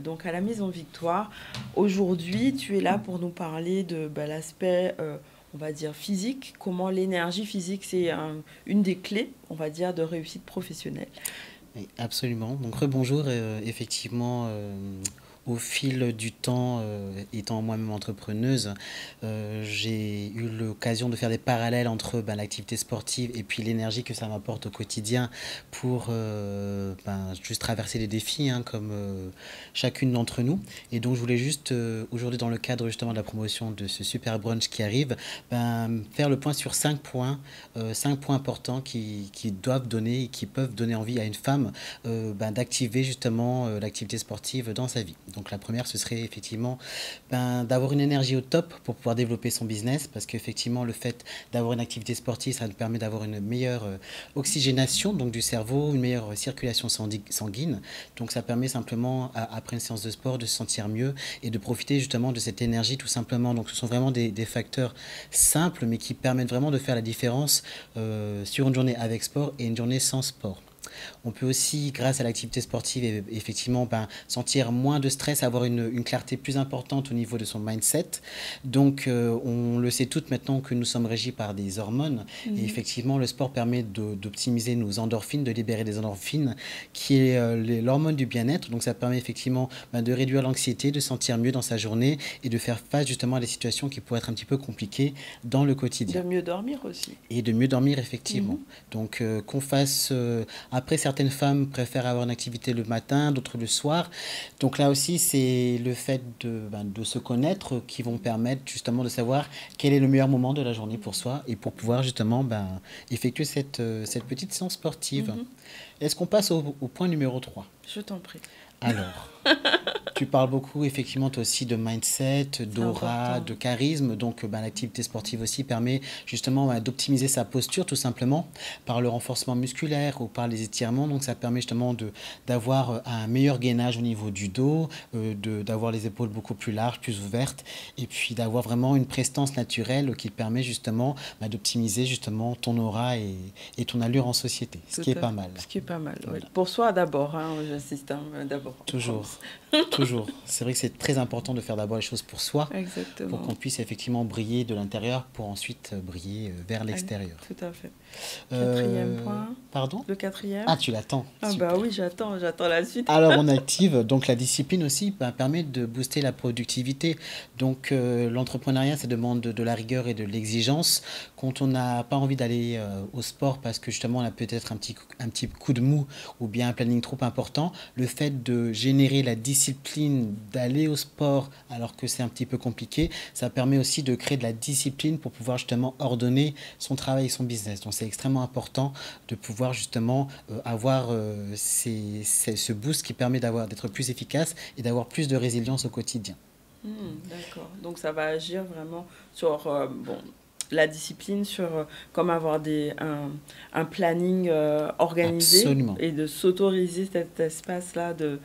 Speaker 1: donc à la Maison Victoire. Aujourd'hui, tu es là pour nous parler de l'aspect on va dire physique, comment l'énergie physique c'est une des clés, on va dire, de réussite professionnelle.
Speaker 16: Oui, absolument. Donc rebonjour, effectivement, au fil du temps, étant moi-même entrepreneuse, j'ai eu l'occasion de faire des parallèles entre l'activité sportive et puis l'énergie que ça m'apporte au quotidien pour juste traverser les défis, comme chacune d'entre nous. Et donc je voulais juste, aujourd'hui dans le cadre justement de la promotion de ce super brunch qui arrive, faire le point sur 5 points importants qui doivent donner et qui peuvent donner envie à une femme d'activer justement l'activité sportive dans sa vie. Donc la première, ce serait effectivement d'avoir une énergie au top pour pouvoir développer son business, parce qu'effectivement le fait d'avoir une activité sportive, ça nous permet d'avoir une meilleure oxygénation donc du cerveau, une meilleure circulation sanguine. Donc ça permet simplement après une séance de sport de se sentir mieux et de profiter justement de cette énergie tout simplement. Donc ce sont vraiment des facteurs simples mais qui permettent vraiment de faire la différence sur une journée avec sport et une journée sans sport. On peut aussi, grâce à l'activité sportive, effectivement, sentir moins de stress, avoir une clarté plus importante au niveau de son mindset. Donc, on le sait toutes maintenant que nous sommes régis par des hormones. Et effectivement, le sport permet d'optimiser nos endorphines, de libérer des endorphines, qui est l'hormone du bien-être. Donc, ça permet effectivement de réduire l'anxiété, de sentir mieux dans sa journée et de faire face justement à des situations qui pourraient être un petit peu compliquées dans le quotidien.
Speaker 1: De mieux dormir aussi.
Speaker 16: Et de mieux dormir, effectivement. Donc, qu'on fasse... Après, certaines femmes préfèrent avoir une activité le matin, d'autres le soir. Donc là aussi, c'est le fait de se connaître qui vont permettre justement de savoir quel est le meilleur moment de la journée pour soi et pour pouvoir justement effectuer cette petite séance sportive. Est-ce qu'on passe au point numéro 3 ?
Speaker 1: Je t'en prie.
Speaker 16: Alors, tu parles beaucoup effectivement toi aussi de mindset, d'aura, de charisme. Donc l'activité sportive aussi permet justement d'optimiser sa posture tout simplement par le renforcement musculaire ou par les étirements. Donc ça permet justement d'avoir un meilleur gainage au niveau du dos, d'avoir les épaules beaucoup plus larges, plus ouvertes, et puis d'avoir vraiment une prestance naturelle qui permet justement d'optimiser justement ton aura et ton allure en société, ce qui est pas mal.
Speaker 1: Ce qui est pas mal, oui. Pour soi d'abord, j'insiste, d'abord.
Speaker 16: Toujours. toujours. C'est vrai que c'est très important de faire d'abord les choses pour soi,
Speaker 1: Exactement.
Speaker 16: pour qu'on puisse effectivement briller de l'intérieur pour ensuite briller vers l'extérieur.
Speaker 1: Tout à fait. Quatrième point.
Speaker 16: Pardon?
Speaker 1: Le quatrième.
Speaker 16: Ah, tu l'attends.
Speaker 1: Ah bah oui, j'attends la suite.
Speaker 16: Alors on active, donc la discipline aussi permet de booster la productivité. Donc l'entrepreneuriat, ça demande de la rigueur et de l'exigence. Quand on n'a pas envie d'aller au sport parce que justement on a peut-être un petit coup de mou ou bien un planning trop important, le fait de générer la discipline d'aller au sport alors que c'est un petit peu compliqué, ça permet aussi de créer de la discipline pour pouvoir justement ordonner son travail et son business. Donc c'est extrêmement important de pouvoir justement avoir ce boost qui permet d'être plus efficace et d'avoir plus de résilience au quotidien.
Speaker 1: D'accord. Donc ça va agir vraiment sur la discipline, sur comme avoir un planning organisé.
Speaker 16: Absolument.
Speaker 1: Et de s'autoriser cet espace-là de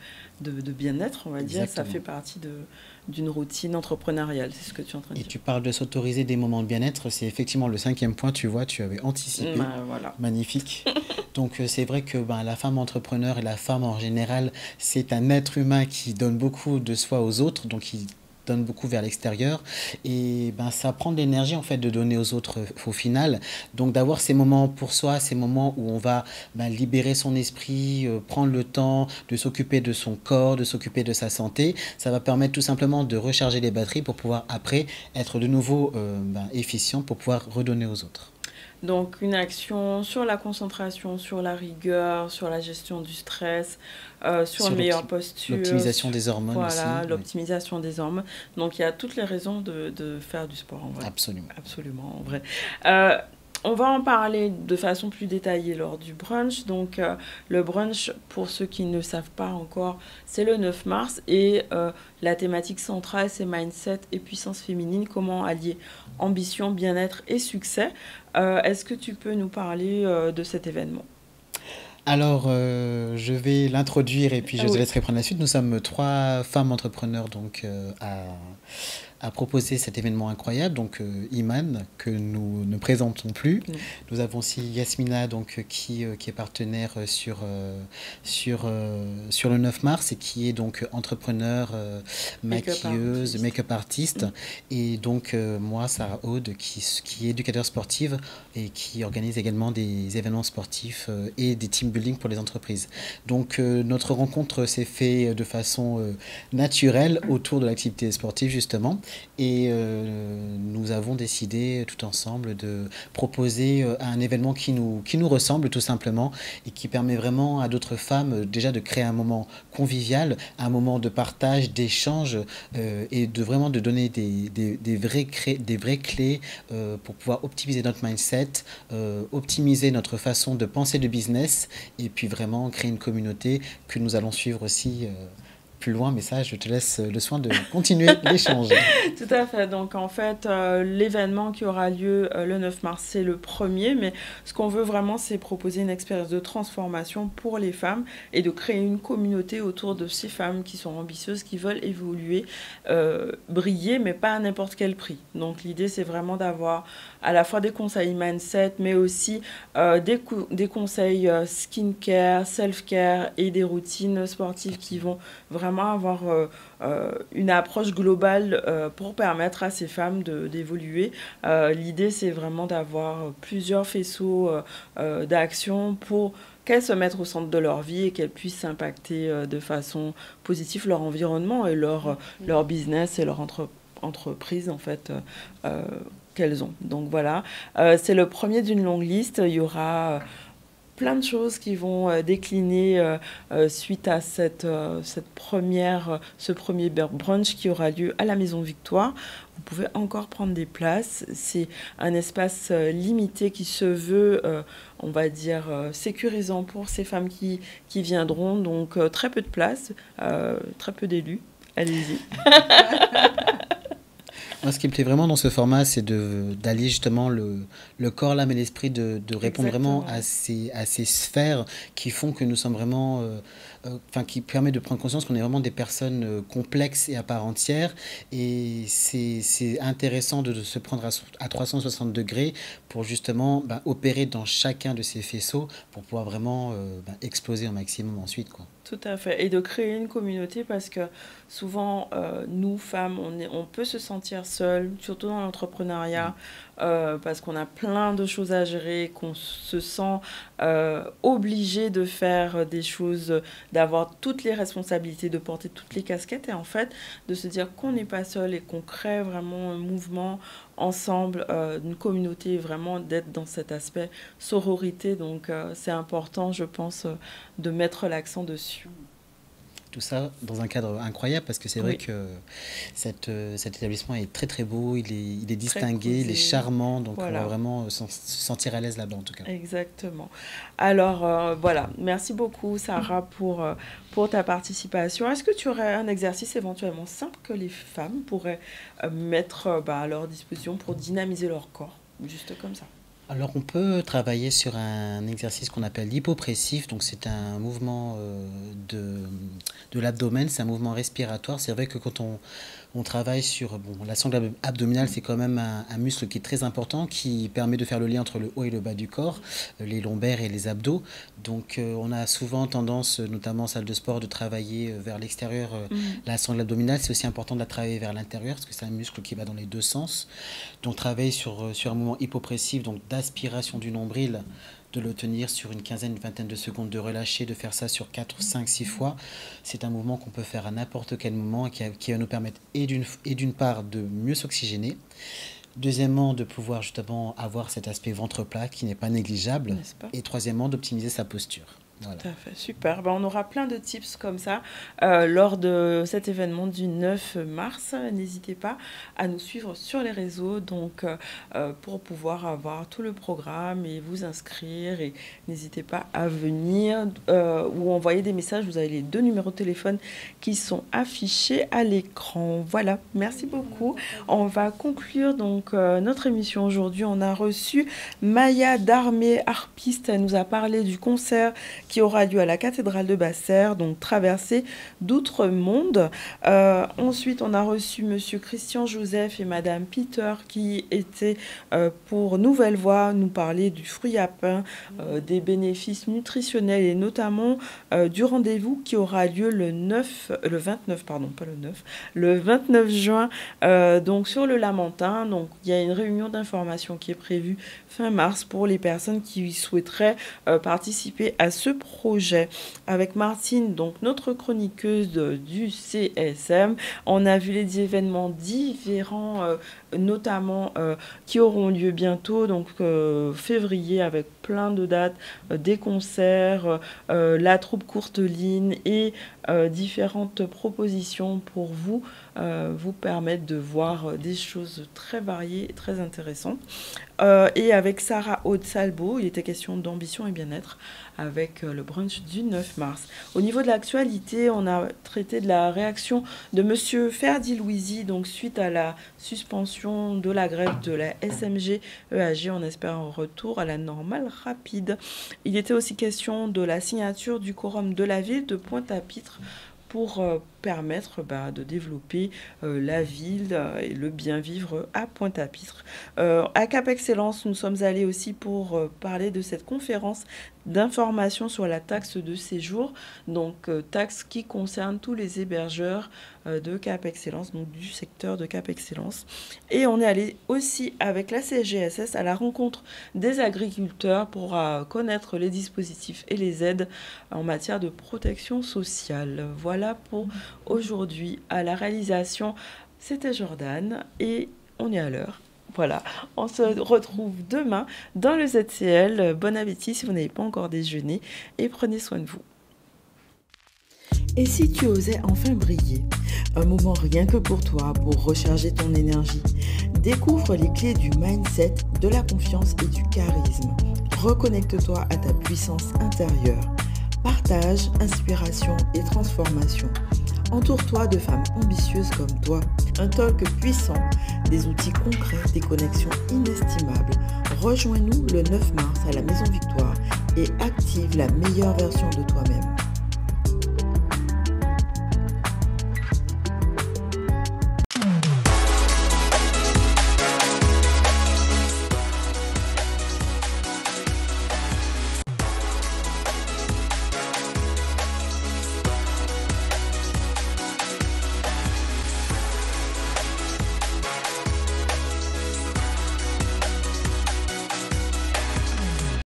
Speaker 1: bien-être, on va dire.
Speaker 16: Exactement.
Speaker 1: Ça fait partie d'une routine entrepreneuriale, c'est ce que tu es en train de dire.
Speaker 16: Et tu parles de s'autoriser des moments de bien-être, c'est effectivement le 5e point, tu vois, tu avais anticipé.
Speaker 1: Voilà.
Speaker 16: Magnifique. Donc c'est vrai que la femme entrepreneur et la femme en général, c'est un être humain qui donne beaucoup de soi aux autres, donc qui donne beaucoup vers l'extérieur et ça prend de l'énergie en fait de donner aux autres au final. Donc d'avoir ces moments pour soi, ces moments où on va libérer son esprit, prendre le temps de s'occuper de son corps, de s'occuper de sa santé, ça va permettre tout simplement de recharger les batteries pour pouvoir après être de nouveau efficient pour pouvoir redonner aux autres.
Speaker 1: Donc une action sur la concentration, sur la rigueur, sur la gestion du stress, sur une meilleure posture.
Speaker 16: L'optimisation des hormones aussi.
Speaker 1: Voilà, l'optimisation des hormones. Donc il y a toutes les raisons de faire du sport en vrai.
Speaker 16: Absolument.
Speaker 1: Absolument, en vrai. On va en parler de façon plus détaillée lors du brunch. Donc le brunch, pour ceux qui ne savent pas encore, c'est le 9 mars et la thématique centrale, c'est mindset et puissance féminine, comment allier ambition, bien-être et succès. Est-ce que tu peux nous parler de cet événement ?
Speaker 16: Alors, je vais l'introduire et puis je te laisserai prendre la suite. Nous sommes 3 femmes entrepreneurs donc, à proposer cet événement incroyable. Donc, Iman, que nous ne présentons plus. Nous avons aussi Yasmina, donc, qui est partenaire sur le 9 mars et qui est donc entrepreneur, maquilleuse, make-up artiste. Et donc, moi, Sarah Aude, qui est éducateur sportive et qui organise également des événements sportifs et des team building pour les entreprises. Donc, notre rencontre s'est faite de façon naturelle autour de l'activité sportive, justement. Et nous avons décidé tout ensemble de proposer un événement qui nous ressemble tout simplement et qui permet vraiment à d'autres femmes déjà de créer un moment convivial, un moment de partage, d'échange et de vraiment de donner des vraies clés pour pouvoir optimiser notre mindset, optimiser notre façon de penser le business et puis vraiment créer une communauté que nous allons suivre aussi plus loin, mais ça, je te laisse le soin de continuer l'échange.
Speaker 1: Tout à fait. Donc, en fait, l'événement qui aura lieu le 9 mars, c'est le premier, mais ce qu'on veut vraiment, c'est proposer une expérience de transformation pour les femmes et de créer une communauté autour de ces femmes qui sont ambitieuses, qui veulent évoluer, briller, mais pas à n'importe quel prix. Donc, l'idée, c'est vraiment d'avoir à la fois des conseils mindset, mais aussi des conseils skincare, self-care et des routines sportives qui vont vraiment avoir une approche globale pour permettre à ces femmes d'évoluer. L'idée, c'est vraiment d'avoir plusieurs faisceaux d'action pour qu'elles se mettent au centre de leur vie et qu'elles puissent impacter de façon positive leur environnement et leur business et leur entreprise, en fait, qu'elles ont. Donc voilà, c'est le premier d'une longue liste. Il y aura plein de choses qui vont décliner suite à ce premier brunch qui aura lieu à la Maison Victoire. Vous pouvez encore prendre des places. C'est un espace limité qui se veut, on va dire, sécurisant pour ces femmes qui viendront. Donc très peu de places, très peu d'élus. Allez-y.
Speaker 16: Moi, ce qui me plaît vraiment dans ce format, c'est d'allier justement le corps, l'âme et l'esprit, de répondre vraiment à ces sphères qui font que nous sommes vraiment qui permet de prendre conscience qu'on est vraiment des personnes complexes et à part entière. Et c'est intéressant de se prendre à 360 degrés pour justement opérer dans chacun de ces faisceaux pour pouvoir vraiment exploser au maximum ensuite, quoi.
Speaker 1: Tout à fait. Et de créer une communauté parce que souvent, nous, femmes, on peut se sentir seules, surtout dans l'entrepreneuriat, parce qu'on a plein de choses à gérer, qu'on se sent obligé de faire des choses, d'avoir toutes les responsabilités, de porter toutes les casquettes. Et en fait, de se dire qu'on n'est pas seul et qu'on crée vraiment un mouvement ensemble, une communauté, vraiment d'être dans cet aspect sororité. Donc, c'est important, je pense, de mettre l'accent dessus.
Speaker 16: Tout ça dans un cadre incroyable parce que c'est vrai que cet établissement est très très beau, il est distingué, il est charmant, donc on va vraiment se sentir à l'aise là-bas en tout cas.
Speaker 1: Exactement. Alors voilà, merci beaucoup Sarah pour ta participation. Est-ce que tu aurais un exercice éventuellement simple que les femmes pourraient mettre à leur disposition pour dynamiser leur corps, juste comme ça?
Speaker 16: Alors on peut travailler sur un exercice qu'on appelle l'hypopressif, donc c'est un mouvement de l'abdomen, c'est un mouvement respiratoire. C'est vrai que quand on travaille sur la sangle abdominale, c'est quand même un muscle qui est très important, qui permet de faire le lien entre le haut et le bas du corps, les lombaires et les abdos. Donc on a souvent tendance, notamment en salle de sport, de travailler vers l'extérieur. La sangle abdominale, c'est aussi important de la travailler vers l'intérieur, parce que c'est un muscle qui va dans les deux sens. Donc travailler sur un mouvement hypopressif, donc d'aspiration du nombril, de le tenir sur une vingtaine de secondes, de relâcher, de faire ça sur 4, 5, 6 fois. C'est un mouvement qu'on peut faire à n'importe quel moment et qui va nous permettre et d'une part de mieux s'oxygéner, deuxièmement de pouvoir justement avoir cet aspect ventre plat qui n'est pas négligeable, et troisièmement d'optimiser sa posture. Voilà.
Speaker 1: Tout à fait, super. On aura plein de tips comme ça lors de cet événement du 9 mars. N'hésitez pas à nous suivre sur les réseaux pour pouvoir avoir tout le programme et vous inscrire. Et n'hésitez pas à venir ou envoyer des messages. Vous avez les 2 numéros de téléphone qui sont affichés à l'écran. Voilà, merci beaucoup. On va conclure donc notre émission aujourd'hui. On a reçu Maya Darmé, harpiste. Elle nous a parlé du concert qui aura lieu à la cathédrale de Basse-Terre, donc traversée d'outre-monde. Ensuite, on a reçu Monsieur Christian Joseph et Madame Peter qui étaient pour Nouvelle Voix nous parler du fruit à pain, des bénéfices nutritionnels et notamment du rendez-vous qui aura lieu le 29 juin, donc sur le Lamentin. Donc, il y a une réunion d'information qui est prévue fin mars pour les personnes qui souhaiteraient participer à ce projet. Avec Martine, donc notre chroniqueuse du CSM, on a vu les événements différents, notamment qui auront lieu bientôt, donc février, avec plein de dates, des concerts, la troupe Courteline et différentes propositions pour vous permettre de voir des choses très variées et très intéressantes. Et avec Sarah Aude-Salbo, il était question d'ambition et bien-être avec le brunch du 9 mars. Au niveau de l'actualité, on a traité de la réaction de Monsieur Ferdi Louisi, donc suite à la suspension de la grève de la SMG EAG, on espère un retour à la normale rapide. Il était aussi question de la signature du quorum de la ville de Pointe-à-Pitre pour permettre de développer la ville et le bien-vivre à Pointe-à-Pitre. À Cap Excellence, nous sommes allés aussi pour parler de cette conférence d'information sur la taxe de séjour, donc taxe qui concerne tous les hébergeurs de Cap Excellence, donc du secteur de Cap Excellence. Et on est allé aussi avec la CSGSS à la rencontre des agriculteurs pour connaître les dispositifs et les aides en matière de protection sociale. Voilà pour aujourd'hui. À la réalisation, c'était Jordan et on est à l'heure. Voilà, on se retrouve demain dans le ZCL. Bon appétit si vous n'avez pas encore déjeuné et prenez soin de vous. Et si tu osais enfin briller, un moment rien que pour toi, pour recharger ton énergie, découvre les clés du mindset, de la confiance et du charisme. Reconnecte-toi à ta puissance intérieure. Partage, inspiration et transformation. Entoure-toi de femmes ambitieuses comme toi. Un talk puissant, des outils concrets, des connexions inestimables. Rejoins-nous le 9 mars à la Maison Victoire et active la meilleure version de toi-même.